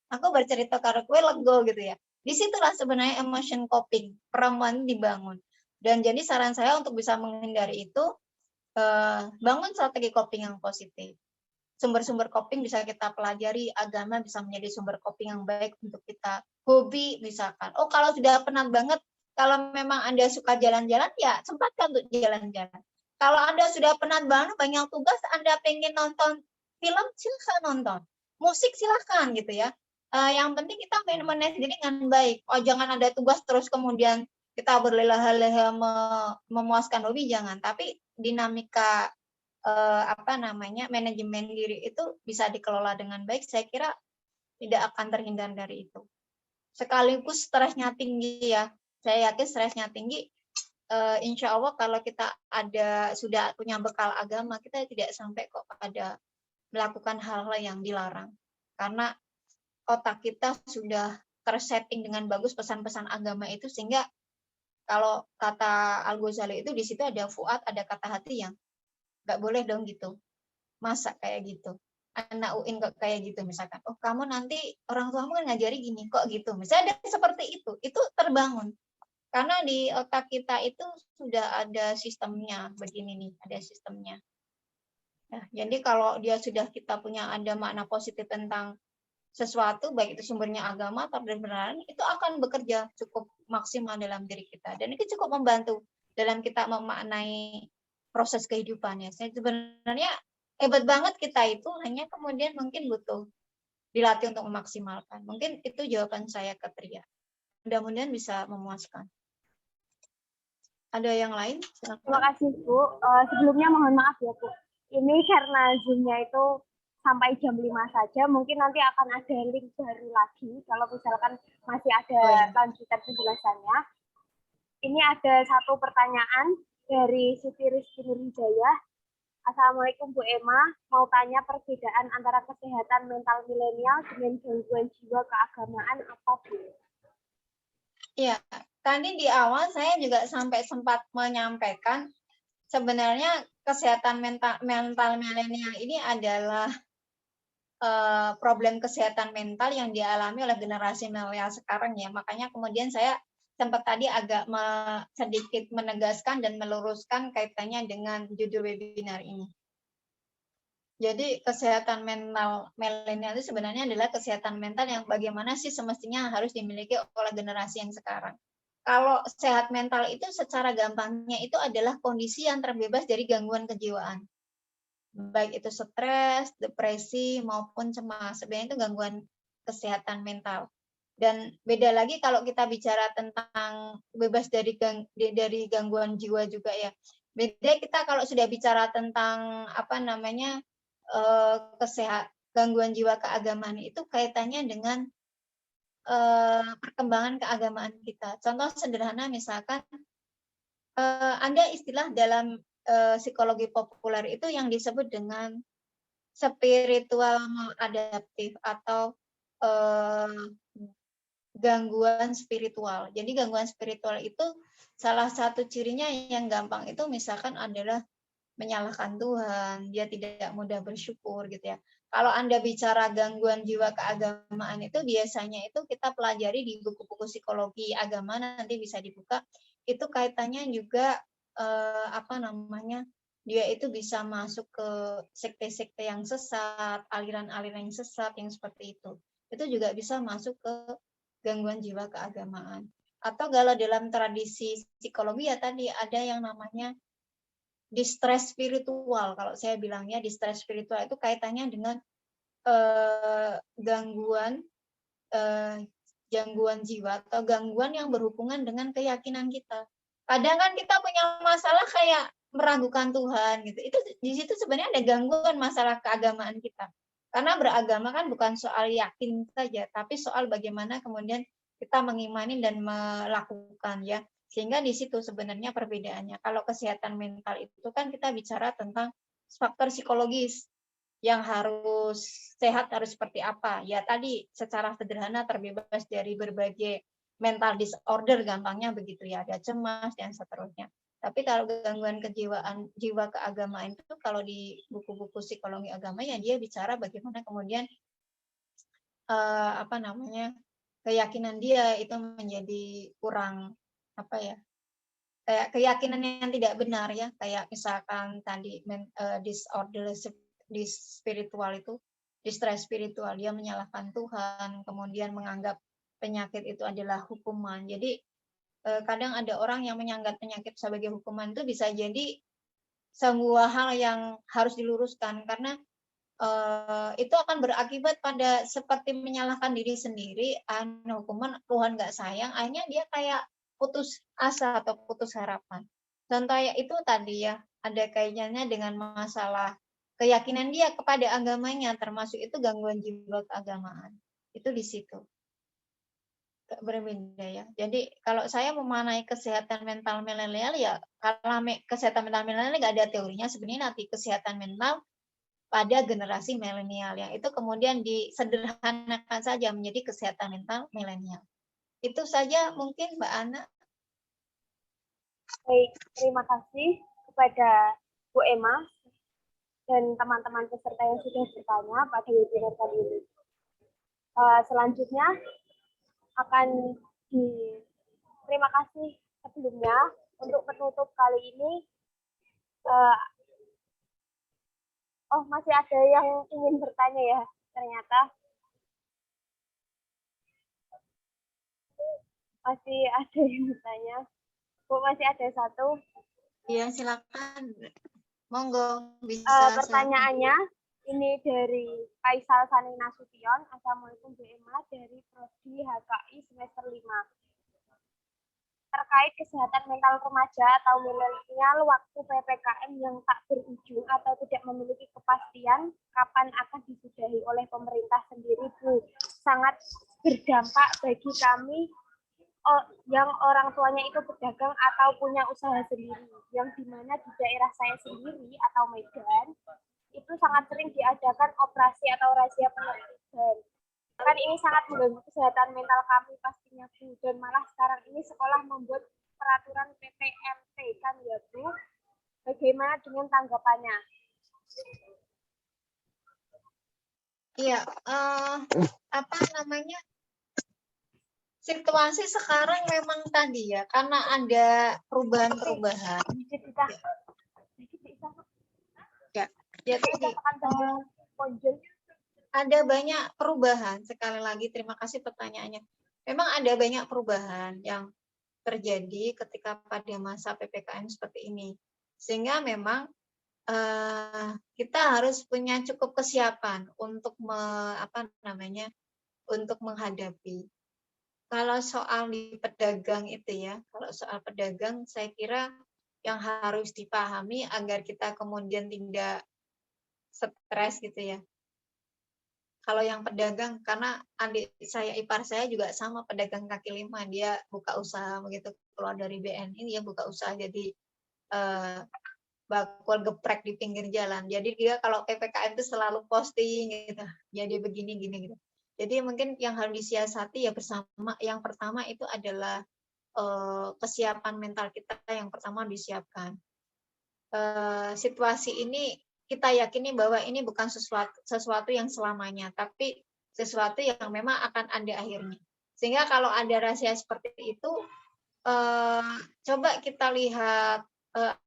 aku bercerita karena gue lego gitu ya. Disitulah sebenarnya emotion coping perempuan dibangun. Dan jadi saran saya untuk bisa menghindari itu, bangun strategi coping yang positif. Sumber-sumber coping bisa kita pelajari, agama bisa menjadi sumber coping yang baik untuk kita. Hobi misalkan, oh kalau sudah penat banget, kalau memang Anda suka jalan-jalan, ya sempatkan untuk jalan-jalan. Kalau Anda sudah penat banget, banyak tugas, Anda pengen nonton film, silahkan nonton. Musik silahkan gitu ya. Yang penting kita manage diri dengan baik. Oh jangan ada tugas terus kemudian kita berleha-leha memuaskan hobi, jangan. Tapi dinamika manajemen diri itu bisa dikelola dengan baik. Saya kira tidak akan terhindar dari itu. Sekaligus stresnya tinggi ya. Saya yakin stresnya tinggi. Insya Allah kalau kita sudah punya bekal agama, kita tidak sampai kok ada melakukan hal-hal yang dilarang. Karena otak kita sudah tersetting dengan bagus pesan-pesan agama itu, sehingga kalau kata Al-Ghazali itu di situ ada fuad, ada kata hati yang nggak boleh dong gitu. Masa kayak gitu? Anak UIN kok kayak gitu misalkan. Oh kamu nanti orang tuamu kan ngajari gini kok gitu. Misalnya ada seperti itu terbangun. Karena di otak kita itu sudah ada sistemnya begini nih, ada sistemnya. Nah, jadi kalau dia sudah kita punya ada makna positif tentang sesuatu, baik itu sumbernya agama atau kebenaran, itu akan bekerja cukup maksimal dalam diri kita. Dan itu cukup membantu dalam kita memaknai proses kehidupannya. Sebenarnya hebat banget kita itu, hanya kemudian mungkin butuh dilatih untuk memaksimalkan. Mungkin itu jawaban saya ke Tria. Mudah-mudahan bisa memuaskan. Ada yang lain? Silakan. Terima kasih Bu. Sebelumnya mohon maaf ya Bu. Ini karena Zoom-nya itu sampai jam 5 saja, mungkin nanti akan ada link baru lagi kalau misalkan masih ada lanjutan penjelasannya. Ini ada satu pertanyaan dari Siti Rizky Nurhidayah. Assalamualaikum Bu Emma, mau tanya perbedaan antara kesehatan mental milenial dengan gangguan jiwa keagamaan apa Bu? Ya, tadi di awal saya juga sempat menyampaikan sebenarnya kesehatan mental milenial ini adalah problem kesehatan mental yang dialami oleh generasi milenial sekarang ya. Makanya kemudian saya sempat tadi agak sedikit menegaskan dan meluruskan kaitannya dengan judul webinar ini. Jadi kesehatan mental milenial itu sebenarnya adalah kesehatan mental yang bagaimana sih semestinya harus dimiliki oleh generasi yang sekarang. Kalau sehat mental itu secara gampangnya itu adalah kondisi yang terbebas dari gangguan kejiwaan. Baik itu stres, depresi, maupun cemas. Sebenarnya itu gangguan kesehatan mental. Dan beda lagi kalau kita bicara tentang bebas dari gangguan jiwa juga ya. Beda kita kalau sudah bicara tentang apa namanya gangguan jiwa keagamaan itu kaitannya dengan perkembangan keagamaan kita. Contoh sederhana misalkan ada istilah dalam psikologi populer itu yang disebut dengan spiritual maladaptif atau gangguan spiritual. Jadi gangguan spiritual itu salah satu cirinya yang gampang itu misalkan adalah menyalahkan Tuhan, dia tidak mudah bersyukur gitu ya. Kalau Anda bicara gangguan jiwa keagamaan itu biasanya itu kita pelajari di buku-buku psikologi agama, nanti bisa dibuka. Itu kaitannya juga apa namanya? Dia itu bisa masuk ke sekte-sekte yang sesat, aliran-aliran yang sesat yang seperti itu. Itu juga bisa masuk ke gangguan jiwa keagamaan. Atau kalau dalam tradisi psikologi ya tadi ada yang namanya distress spiritual. Kalau saya bilangnya distress spiritual itu kaitannya dengan gangguan jiwa atau gangguan yang berhubungan dengan keyakinan kita. Kadang kan kita punya masalah kayak meragukan Tuhan gitu. Itu di situ sebenarnya ada gangguan masalah keagamaan kita. Karena beragama kan bukan soal yakin saja, tapi soal bagaimana kemudian kita mengimani dan melakukan ya. Sehingga di situ sebenarnya perbedaannya. Kalau kesehatan mental itu kan kita bicara tentang faktor psikologis yang harus sehat harus seperti apa. Ya tadi secara sederhana terbebas dari berbagai mental disorder gampangnya begitu ya. Ada cemas dan seterusnya. Tapi kalau gangguan kejiwaan, jiwa keagamaan itu kalau di buku-buku psikologi agama ya dia bicara bagaimana kemudian apa namanya keyakinan dia itu menjadi kurang apa ya kayak keyakinan yang tidak benar ya kayak misalkan tadi disorder di spiritual itu distress spiritual dia menyalahkan Tuhan kemudian menganggap penyakit itu adalah hukuman jadi kadang ada orang yang menganggap penyakit sebagai hukuman itu bisa jadi sebuah hal yang harus diluruskan karena itu akan berakibat pada seperti menyalahkan diri sendiri, hukuman Tuhan nggak sayang, akhirnya dia kayak putus asa atau putus harapan. Contoh itu tadi ya, ada kaitannya dengan masalah keyakinan dia kepada agamanya, termasuk itu gangguan jiwa keagamaan. Itu di situ. Berbeda ya. Jadi kalau saya memaknai kesehatan mental milenial ya, karena kesehatan mental milenial nggak ada teorinya, sebenarnya nanti kesehatan mental pada generasi milenial yang itu kemudian disederhanakan saja menjadi kesehatan mental milenial. Itu saja mungkin Mbak Ana. Baik, terima kasih kepada Bu Emma dan teman-teman peserta yang sudah bertanya pada webinar kali ini. Selanjutnya akan terima kasih sebelumnya untuk penutup kali ini. Oh, masih ada yang ingin bertanya ya, ternyata. Masih ada yang bertanya. Bu, masih ada satu. Iya, silakan. Monggo, bisa. Pertanyaannya, ini dari Kaisal Sani Nasution. Assalamualaikum Bu Emma, dari Prodi HKI semester 5. Terkait kesehatan mental remaja atau milenial waktu PPKM yang tak berujung atau tidak memiliki kepastian kapan akan disudahi oleh pemerintah sendiri, Bu. Sangat berdampak bagi kami yang orang tuanya itu pedagang atau punya usaha sendiri, yang dimana di daerah saya sendiri atau Medan itu sangat sering diadakan operasi atau razia penertiban. Kan ini sangat mengganggu kesehatan mental kami pastinya, Bu, dan malah sekarang ini sekolah membuat peraturan PPMT kan ya, Bu. Bagaimana dengan tanggapannya? Iya, apa namanya? Situasi sekarang memang tadi ya, karena ada perubahan-perubahan. Ya, jadi ada banyak perubahan. Sekali lagi terima kasih pertanyaannya. Memang ada banyak perubahan yang terjadi ketika pada masa PPKM seperti ini. Sehingga memang kita harus punya cukup kesiapan untuk untuk menghadapi. Kalau soal di pedagang itu ya, kalau soal pedagang saya kira yang harus dipahami agar kita kemudian tidak stres gitu ya. Kalau yang pedagang, karena adik saya, ipar saya juga sama pedagang kaki lima, dia buka usaha begitu keluar dari BNI, dia buka usaha jadi bakul geprek di pinggir jalan. Jadi dia kalau PPKM itu selalu posting gitu, jadi begini gini gitu. Jadi mungkin yang harus disiasati ya bersama. Yang pertama itu adalah kesiapan mental kita yang pertama disiapkan. Situasi ini kita yakini bahwa ini bukan sesuatu yang selamanya, tapi sesuatu yang memang akan ada akhirnya. Sehingga kalau ada rahasia seperti itu, coba kita lihat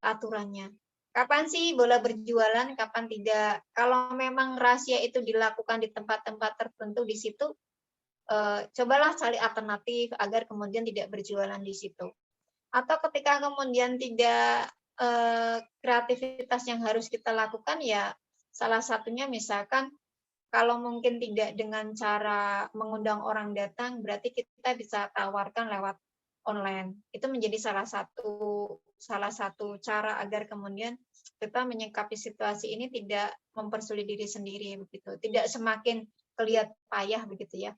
aturannya. Kapan sih boleh berjualan, kapan tidak. Kalau memang rahasia itu dilakukan di tempat-tempat tertentu di situ, cobalah cari alternatif agar kemudian tidak berjualan di situ. Atau ketika kemudian tidak kreativitas yang harus kita lakukan, ya salah satunya misalkan kalau mungkin tidak dengan cara mengundang orang datang, berarti kita bisa tawarkan lewat online. Itu menjadi salah satu cara agar kemudian kita menyikapi situasi ini tidak mempersulit diri sendiri begitu, tidak semakin kelihatan payah begitu ya.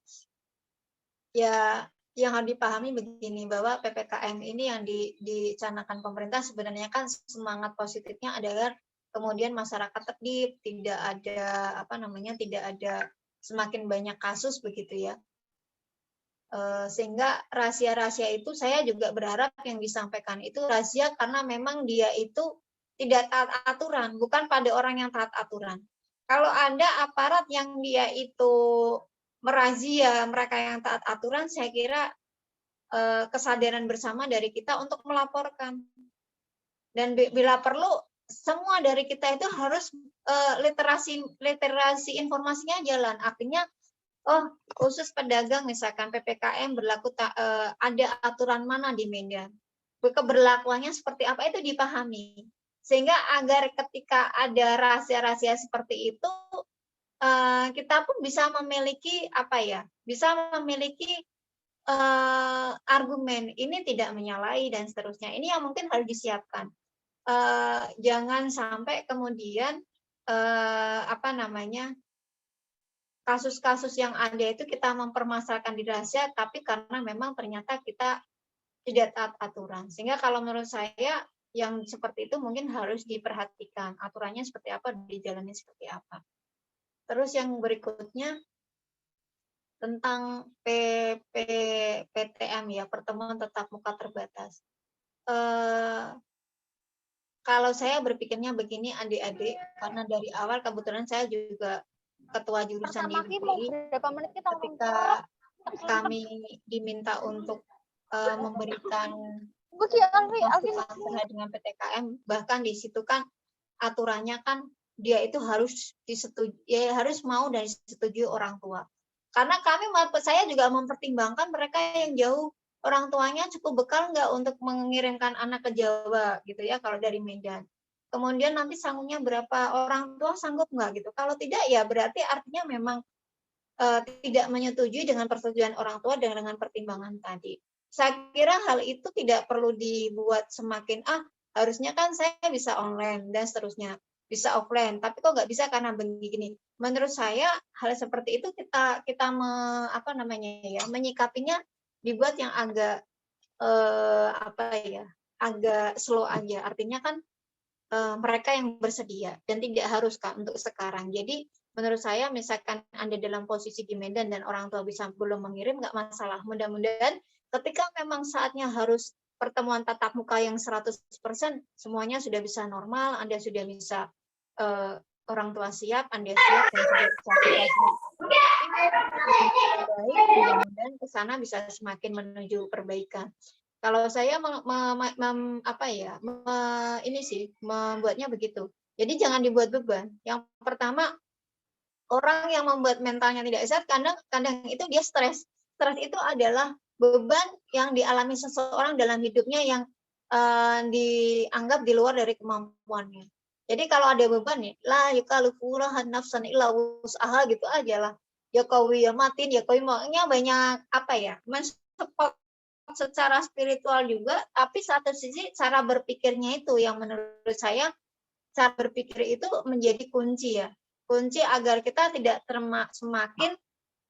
Ya, yang harus dipahami begini, bahwa PPKM ini yang dicanangkan pemerintah sebenarnya kan semangat positifnya adalah kemudian masyarakat tertib, tidak ada tidak ada semakin banyak kasus begitu ya. Sehingga rahasia-rahasia itu saya juga berharap yang disampaikan itu rahasia karena memang dia itu tidak taat aturan, bukan pada orang yang taat aturan. Kalau ada aparat yang dia itu merazia mereka yang taat aturan, saya kira kesadaran bersama dari kita untuk melaporkan. Dan bila perlu, semua dari kita itu harus literasi informasinya jalan. Artinya, khusus pedagang misalkan PPKM berlaku ada aturan mana di Medan, keberlakuannya seperti apa itu dipahami. Sehingga agar ketika ada rahasia-rahasia seperti itu, kita pun bisa memiliki argumen ini tidak menyalahi dan seterusnya. Ini yang mungkin harus disiapkan. Jangan sampai kemudian kasus-kasus yang ada itu kita mempermasalahkan di rahasia, tapi karena memang ternyata kita tidak taat aturan. Sehingga kalau menurut saya yang seperti itu mungkin harus diperhatikan aturannya seperti apa, dijalannya seperti apa. Terus yang berikutnya tentang PTM ya, pertemuan tatap muka terbatas. Kalau saya berpikirnya begini adik-adik, karena dari awal kebetulan saya juga ketua jurusan di UPI, ketika kami diminta untuk memberikan masukan terkait dengan PTKM, bahkan di situ kan aturannya kan dia itu harus disetujui, harus mau dan disetujui orang tua. Karena saya juga mempertimbangkan mereka yang jauh, orang tuanya cukup bekal nggak untuk mengirimkan anak ke Jawa gitu ya kalau dari Medan. Kemudian nanti sanggupnya berapa, orang tua sanggup nggak gitu. Kalau tidak ya berarti artinya memang tidak menyetujui dengan persetujuan orang tua dan dengan pertimbangan tadi. Saya kira hal itu tidak perlu dibuat semakin harusnya kan saya bisa online dan seterusnya, bisa offline, tapi kok nggak bisa karena begini. Menurut saya hal seperti itu kita menyikapinya dibuat yang agak agak slow aja. Artinya kan mereka yang bersedia dan tidak harus kan untuk sekarang. Jadi menurut saya misalkan Anda dalam posisi di Medan dan orang tua belum mengirim, nggak masalah. Mudah-mudahan ketika memang saatnya harus pertemuan tatap muka yang 100%, semuanya sudah bisa normal, Anda sudah bisa orang tua siap, Anda siap, dan sudah bisa baik, mudah-mudahan ke sana bisa semakin menuju perbaikan. Kalau saya membuatnya begitu. Jadi jangan dibuat beban. Yang pertama, orang yang membuat mentalnya tidak sehat, kadang itu dia stres. Stres itu adalah beban yang dialami seseorang dalam hidupnya yang dianggap di luar dari kemampuannya. Jadi kalau ada beban nih, la yukallifu nafsan illa wus'aha gitu aja lah. Ya kawi ya matin, ya kawi maunya banyak support secara spiritual juga, tapi satu sisi cara berpikirnya itu yang menurut saya cara berpikir itu menjadi kunci ya. Kunci agar kita tidak semakin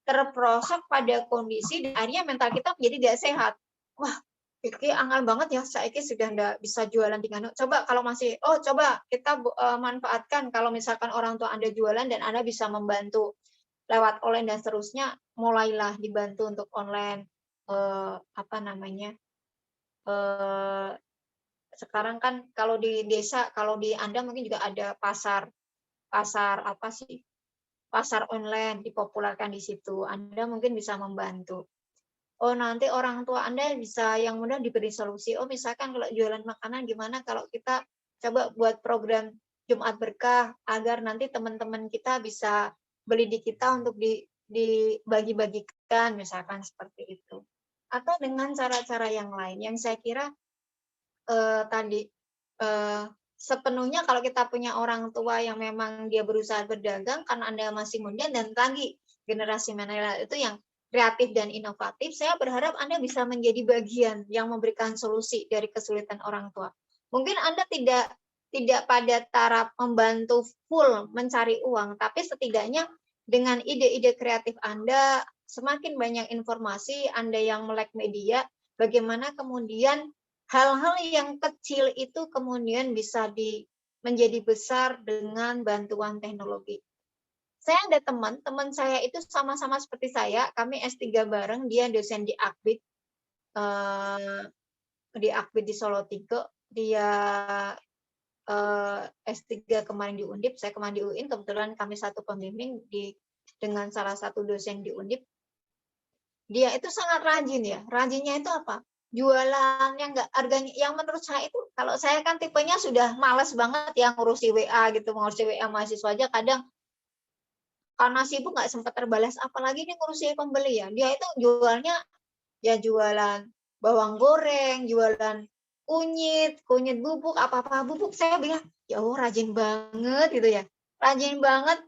terperosok pada kondisi dan akhirnya mental kita menjadi tidak sehat. Wah, iki angel banget ya, saya sudah nggak bisa jualan di Nganu. Coba kalau masih, coba kita manfaatkan kalau misalkan orang tua Anda jualan dan Anda bisa membantu lewat online dan seterusnya, mulailah dibantu untuk online. Sekarang kan kalau di desa, kalau di Anda mungkin juga ada pasar online dipopulerkan di situ. Anda mungkin bisa membantu. Nanti orang tua Anda bisa yang mudah diberi solusi. Misalkan kalau jualan makanan gimana kalau kita coba buat program Jumat Berkah agar nanti teman-teman kita bisa beli di kita untuk dibagi-bagikan, misalkan seperti itu. Atau dengan cara-cara yang lain yang saya kira sepenuhnya kalau kita punya orang tua yang memang dia berusaha berdagang karena Anda masih muda dan lagi generasi milenial itu yang kreatif dan inovatif, saya berharap Anda bisa menjadi bagian yang memberikan solusi dari kesulitan orang tua. Mungkin Anda tidak pada taraf membantu full mencari uang, tapi setidaknya dengan ide-ide kreatif Anda, semakin banyak informasi Anda yang melek media, bagaimana kemudian hal-hal yang kecil itu kemudian bisa menjadi besar dengan bantuan teknologi. Saya ada teman saya itu sama-sama seperti saya, kami S3 bareng, dia dosen di Akbid, di Solo 3, dia S3 kemarin di Undip, saya kemarin di UIN, kebetulan kami satu pembimbing dengan salah satu dosen di Undip. Dia itu sangat rajin ya. Rajinnya itu apa? Jualannya enggak harganya, yang menurut saya itu, kalau saya kan tipenya sudah males banget ya ngurusi WA gitu, ngurusi WA mahasiswa aja kadang karena sibuk nggak sempat terbalas, apalagi ini ngurusi pembeli ya. Dia itu jualnya ya jualan bawang goreng, jualan kunyit bubuk, apa-apa bubuk. Saya bilang, ya Allah rajin banget gitu ya. Rajin banget.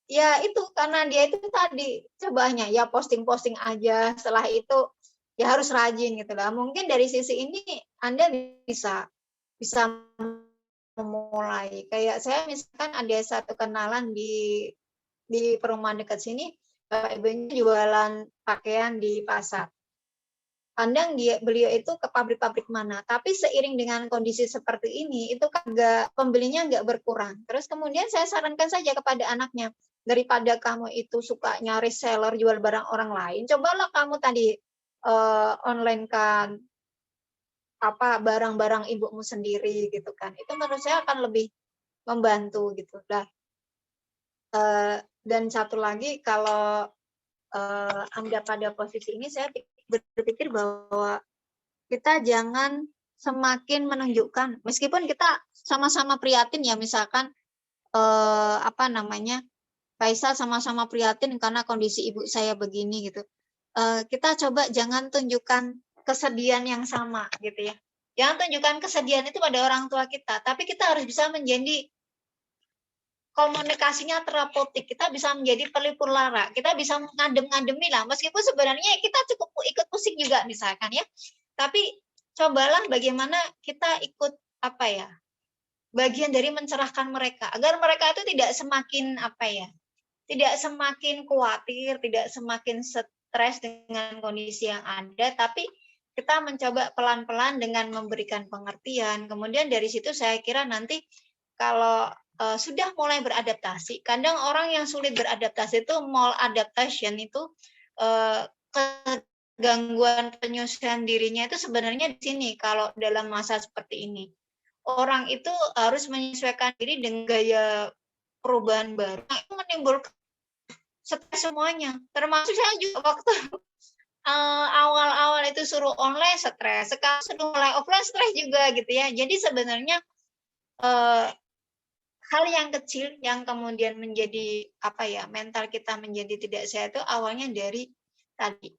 Ya itu karena dia itu tadi cobanya ya posting-posting aja, setelah itu ya harus rajin gitu lah. Mungkin dari sisi ini Anda bisa memulai. Kayak saya misalkan ada satu kenalan di perumahan dekat sini, bapak ibunya jualan pakaian di pasar. Pandang beliau itu ke pabrik-pabrik mana, tapi seiring dengan kondisi seperti ini, itu kan pembelinya nggak berkurang. Terus kemudian saya sarankan saja kepada anaknya, daripada kamu itu suka nyari seller jual barang orang lain, cobalah kamu tadi online kan barang-barang ibumu sendiri gitu kan. Itu menurut saya akan lebih membantu gitu. Dan satu lagi, kalau Anda pada posisi ini, saya berpikir bahwa kita jangan semakin menunjukkan, meskipun kita sama-sama prihatin ya, misalkan Faisal sama-sama prihatin karena kondisi ibu saya begini gitu. Kita coba jangan tunjukkan kesedihan yang sama gitu ya. Jangan tunjukkan kesedihan itu pada orang tua kita, tapi kita harus bisa menjadi komunikasinya terapeutik, kita bisa menjadi pelipur lara, kita bisa ngadem-ngademi lah, meskipun sebenarnya kita cukup ikut pusing juga misalkan ya, tapi cobalah bagaimana kita ikut bagian dari mencerahkan mereka, agar mereka itu tidak semakin khawatir, tidak semakin stres dengan kondisi yang ada, tapi kita mencoba pelan-pelan dengan memberikan pengertian. Kemudian dari situ saya kira nanti kalau sudah mulai beradaptasi, kadang orang yang sulit beradaptasi itu maladaptation itu gangguan penyesuaian dirinya itu sebenarnya di sini. Kalau dalam masa seperti ini, orang itu harus menyesuaikan diri dengan gaya perubahan baru, itu menimbulkan stres semuanya. Termasuk saya juga waktu awal-awal itu suruh online stres, sekarang suruh mulai offline stres juga gitu ya. Jadi sebenarnya hal yang kecil yang kemudian menjadi mental kita menjadi tidak sehat itu awalnya dari tadi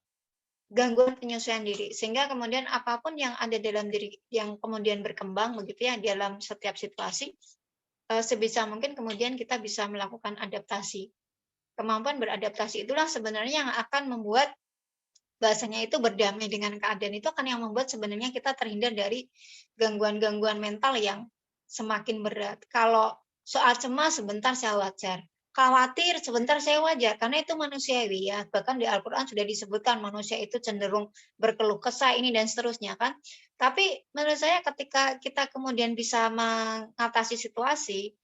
gangguan penyesuaian diri, sehingga kemudian apapun yang ada dalam diri yang kemudian berkembang begitu ya dalam setiap situasi, sebisa mungkin kemudian kita bisa melakukan adaptasi. Kemampuan beradaptasi itulah sebenarnya yang akan membuat bahasanya itu berdamai dengan keadaan itu akan yang membuat sebenarnya kita terhindar dari gangguan-gangguan mental yang semakin berat. Kalau soal cemas sebentar saya wajar, khawatir sebentar saya wajar, karena itu manusiawi ya. Bahkan di Al-Quran sudah disebutkan manusia itu cenderung berkeluh kesah ini dan seterusnya kan. Tapi menurut saya ketika kita kemudian bisa mengatasi situasi,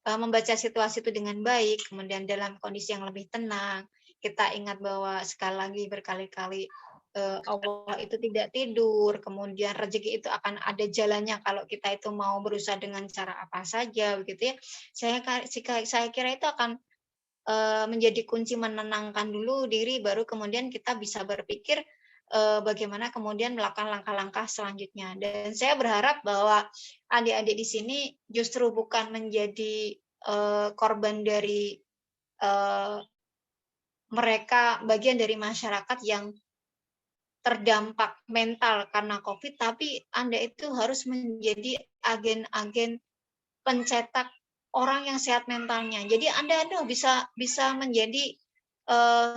membaca situasi itu dengan baik, kemudian dalam kondisi yang lebih tenang, kita ingat bahwa sekali lagi berkali-kali Allah itu tidak tidur, kemudian rezeki itu akan ada jalannya kalau kita itu mau berusaha dengan cara apa saja, begitu ya. Saya kira itu akan menjadi kunci menenangkan dulu diri, baru kemudian kita bisa berpikir bagaimana kemudian melakukan langkah-langkah selanjutnya. Dan saya berharap bahwa adik-adik di sini justru bukan menjadi korban dari mereka bagian dari masyarakat yang terdampak mental karena COVID, tapi Anda itu harus menjadi agen-agen pencetak orang yang sehat mentalnya. Jadi Anda bisa menjadi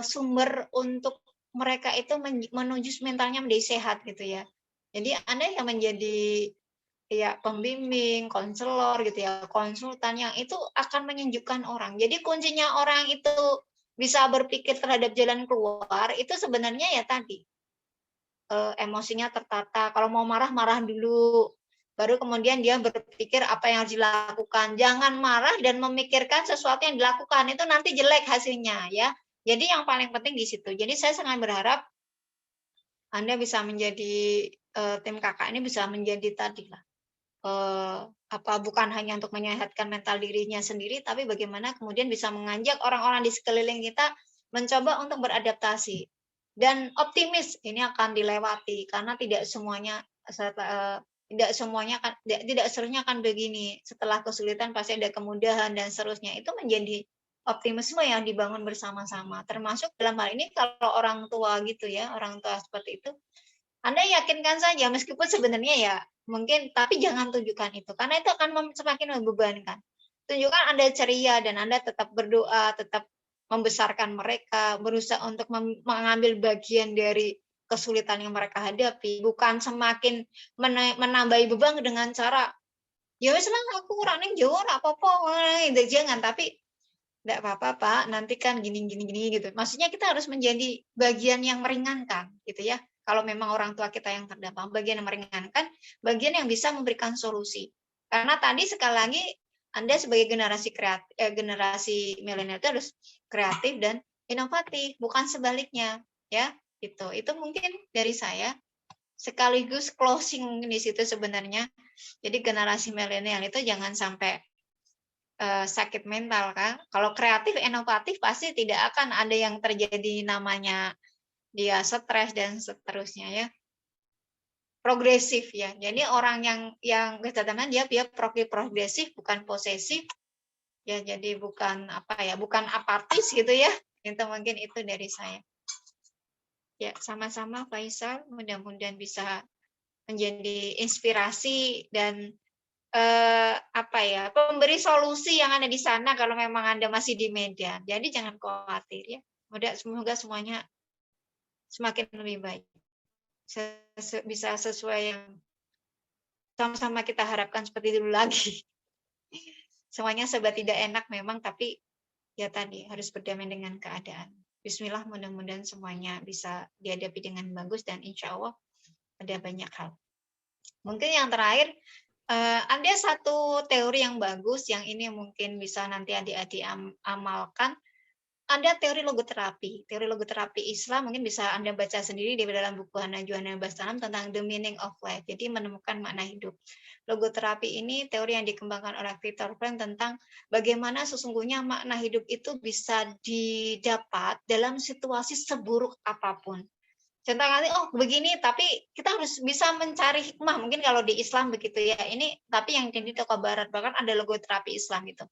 sumber untuk mereka itu menuju mentalnya menjadi sehat gitu ya. Jadi Anda yang menjadi ya pembimbing, konselor gitu ya, konsultan yang itu akan menyejukkan orang. Jadi kuncinya orang itu bisa berpikir terhadap jalan keluar itu sebenarnya ya tadi emosinya tertata. Kalau mau marah, marah dulu. Baru kemudian dia berpikir apa yang harus dilakukan. Jangan marah dan memikirkan sesuatu yang dilakukan. Itu nanti jelek hasilnya ya. Jadi yang paling penting di situ. Jadi saya sangat berharap Anda bisa menjadi tim kakak ini bisa menjadi tadi lah. Bukan hanya untuk menyehatkan mental dirinya sendiri, tapi bagaimana kemudian bisa mengajak orang-orang di sekeliling kita mencoba untuk beradaptasi dan optimis ini akan dilewati karena tidak semuanya tidak seluruhnya akan begini. Setelah kesulitan pasti ada kemudahan dan seterusnya. Itu menjadi optimisme yang dibangun bersama-sama. Termasuk dalam hal ini kalau orang tua gitu ya, orang tua seperti itu, Anda yakinkan saja meskipun sebenarnya ya mungkin, tapi jangan tunjukkan itu karena itu akan semakin membebankan. Tunjukkan Anda ceria dan Anda tetap berdoa, tetap membesarkan mereka, berusaha untuk mengambil bagian dari kesulitan yang mereka hadapi, bukan semakin menambahi beban dengan cara ya wes lah aku kurangnya jauh apa-apa, jangan, tapi enggak apa-apa Pak, nanti kan gini gitu. Maksudnya kita harus menjadi bagian yang meringankan gitu ya. Kalau memang orang tua kita yang terdampak, bagian yang meringankan, bagian yang bisa memberikan solusi. Karena tadi sekali lagi Anda sebagai generasi milenial itu harus kreatif dan inovatif, bukan sebaliknya, ya. Itu mungkin dari saya. Sekaligus closing mungkin di situ sebenarnya. Jadi generasi milenial itu jangan sampai sakit mental kan. Kalau kreatif, inovatif pasti tidak akan ada yang terjadi namanya dia stres dan seterusnya ya. Progresif ya. Jadi orang yang kecenderungan dia progresif bukan posesif. Ya jadi bukan bukan apatis gitu ya. Itu mungkin itu dari saya. Ya, sama-sama Faisal, mudah-mudahan bisa menjadi inspirasi dan pemberi solusi yang ada di sana kalau memang Anda masih di Medan. Jadi jangan khawatir ya. Semoga semuanya semakin lebih baik. Bisa sesuai yang sama-sama kita harapkan seperti dulu lagi. Semuanya serba tidak enak memang, tapi ya tadi harus berdamai dengan keadaan. Bismillah, mudah-mudahan semuanya bisa dihadapi dengan bagus dan insya Allah ada banyak hal. Mungkin yang terakhir, ada satu teori yang bagus yang ini mungkin bisa nanti adik-adik amalkan. Ada teori logoterapi. Teori logoterapi Islam mungkin bisa Anda baca sendiri di dalam buku Hanajuana Basalam tentang the meaning of life. Jadi menemukan makna hidup. Logoterapi ini teori yang dikembangkan oleh Viktor Frankl tentang bagaimana sesungguhnya makna hidup itu bisa didapat dalam situasi seburuk apapun. Contoh kali, begini, tapi kita harus bisa mencari hikmah. Mungkin kalau di Islam begitu ya. Ini tapi yang di tokoh Barat bahkan ada logoterapi Islam gitu.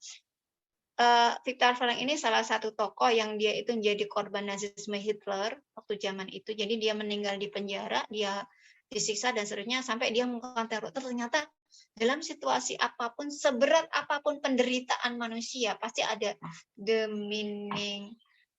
Viktor Frankl ini salah satu tokoh yang dia itu menjadi korban nazisme Hitler waktu zaman itu. Jadi dia meninggal di penjara, dia disiksa dan seterusnya sampai dia melakukan teror. Ternyata dalam situasi apapun, seberat apapun penderitaan manusia, pasti ada the meaning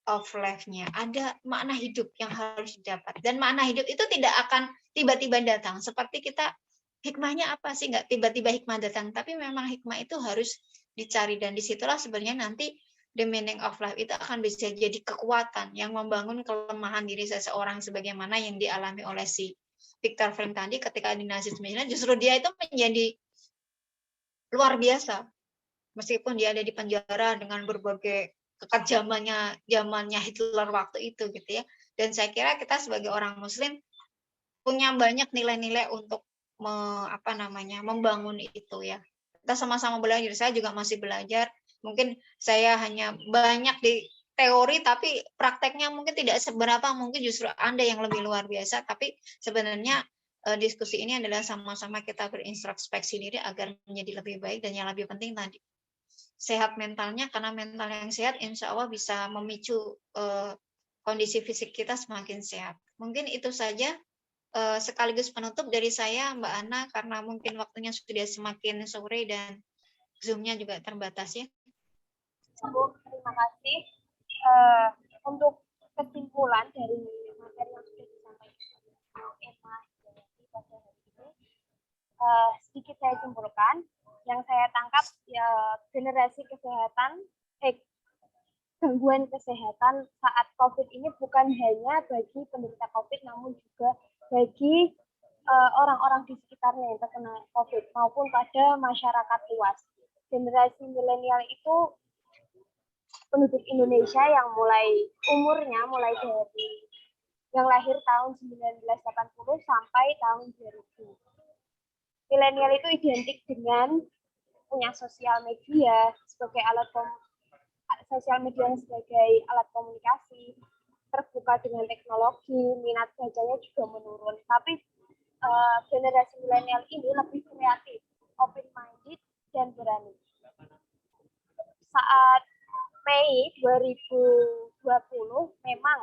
of life-nya, ada makna hidup yang harus didapat. Dan makna hidup itu tidak akan tiba-tiba datang. Seperti kita, hikmahnya apa sih? Nggak tiba-tiba hikmah datang, tapi memang hikmah itu harus dicari. Dan disitulah sebenarnya nanti the meaning of life itu akan bisa jadi kekuatan yang membangun kelemahan diri seseorang, sebagaimana yang dialami oleh si Viktor Frankl tadi ketika di Nazi Seminar. Justru dia itu menjadi luar biasa. Meskipun dia ada di penjara dengan berbagai kekejamannya zamannya Hitler waktu itu gitu ya. Dan saya kira kita sebagai orang muslim punya banyak nilai-nilai untuk membangun itu ya. Kita sama-sama belajar. Saya juga masih belajar. Mungkin saya hanya banyak di teori, tapi prakteknya mungkin tidak seberapa. Mungkin justru Anda yang lebih luar biasa. Tapi sebenarnya diskusi ini adalah sama-sama kita berintrospeksi diri agar menjadi lebih baik. Dan yang lebih penting tadi, sehat mentalnya, karena mental yang sehat insya Allah bisa memicu kondisi fisik kita semakin sehat. Mungkin itu saja sekaligus penutup dari saya, Mbak Ana, karena mungkin waktunya sudah semakin sore dan Zoom-nya juga terbatas ya. Terima kasih. Untuk kesimpulan dari materi yang sudah disampaikan Emma pada hari ini, sedikit saya simpulkan. Yang saya tangkap ya, generasi kesehatan, gangguan kesehatan saat COVID ini bukan hanya bagi penderita COVID, namun juga bagi orang-orang di sekitarnya yang terkena COVID maupun pada masyarakat luas. Generasi milenial itu penduduk Indonesia yang umurnya mulai dari yang lahir tahun 1980 sampai tahun 2000. Milenial itu identik dengan punya sosial media sebagai alat komunikasi, terbuka dengan teknologi, minat bacanya juga menurun. Tapi generasi milenial ini lebih kreatif, open-minded, dan berani. Saat Mei 2020 memang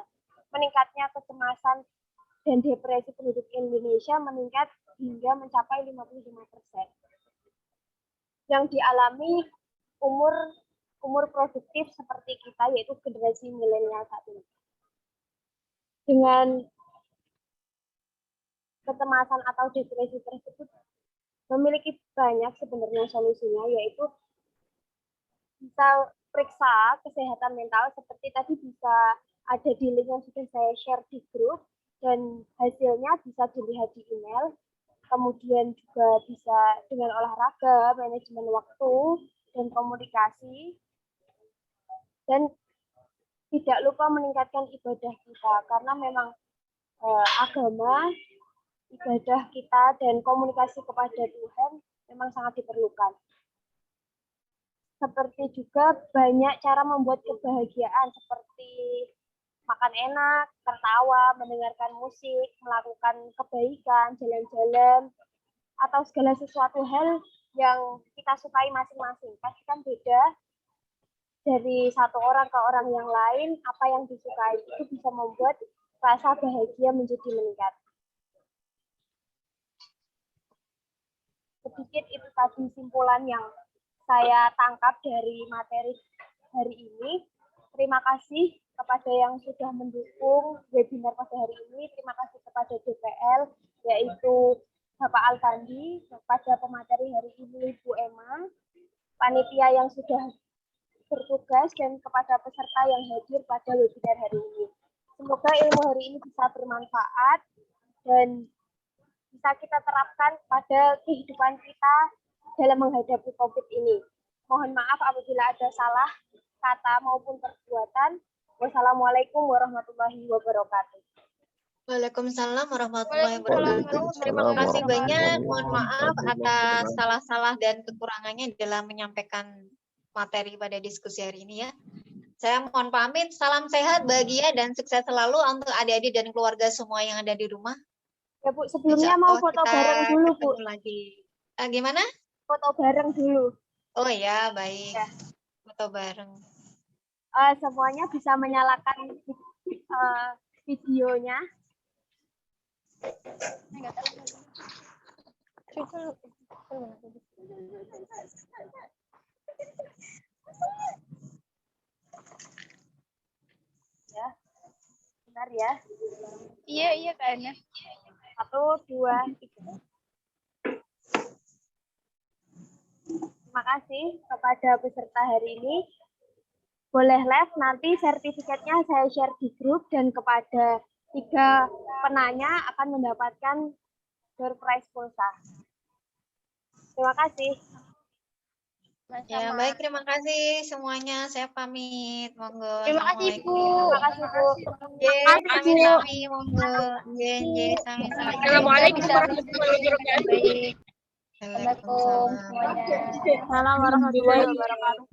meningkatnya kecemasan dan depresi penduduk Indonesia meningkat hingga mencapai 55%. Yang dialami umur produktif seperti kita, yaitu generasi milenial saat ini. Dengan kecemasan atau depresi tersebut memiliki banyak sebenarnya solusinya, yaitu bisa periksa kesehatan mental, seperti tadi bisa ada di link yang sudah saya share di grup, dan hasilnya bisa dilihat di email. Kemudian juga bisa dengan olahraga, manajemen waktu, dan komunikasi. Dan tidak lupa meningkatkan ibadah kita, karena memang agama, ibadah kita, dan komunikasi kepada Tuhan memang sangat diperlukan. Seperti juga banyak cara membuat kebahagiaan, seperti makan enak, tertawa, mendengarkan musik, melakukan kebaikan, jalan-jalan, atau segala sesuatu hal yang kita sukai masing-masing. Pasti kan beda dari satu orang ke orang yang lain, apa yang disukai itu bisa membuat rasa bahagia menjadi meningkat. Sedikit itu tadi simpulan yang saya tangkap dari materi hari ini. Terima kasih kepada yang sudah mendukung webinar pada hari ini. Terima kasih kepada DPL, yaitu Bapak Alfandi, kepada pemateri hari ini Bu Emma, panitia yang sudah bertugas, dan kepada peserta yang hadir pada webinar hari ini. Semoga ilmu hari ini bisa bermanfaat dan bisa kita terapkan pada kehidupan kita dalam menghadapi COVID ini. Mohon maaf apabila ada salah kata maupun perbuatan. Wassalamualaikum warahmatullahi wabarakatuh. Waalaikumsalam warahmatullahi wabarakatuh. Terima kasih banyak. Mohon maaf atas salah-salah dan kekurangannya dalam menyampaikan materi pada diskusi hari ini ya. Saya mohon pamit. Salam sehat, bahagia, dan sukses selalu untuk adik-adik dan keluarga semua yang ada di rumah. Ya Bu, sebelumnya mau foto bareng dulu Bu. Lagi. Gimana? Foto bareng dulu. Oh ya, baik. Ya. Foto bareng. Semuanya bisa menyalakan videonya. iya kan. 1, 2, 3. Terima kasih kepada peserta hari ini. Boleh live, nanti sertifikatnya saya share di grup dan kepada 3 penanya akan mendapatkan door prize pulsa. Terima kasih. Ya, baik, terima kasih semuanya. Saya pamit. Monggo. Terima kasih, Bu. Terima kasih, Bu. Ye, sami-sami, monggo. Ye, sami-sami. Assalamualaikum warahmatullahi wabarakatuh. Baik. Assalamualaikum semuanya. Assalamualaikum warahmatullahi wabarakatuh.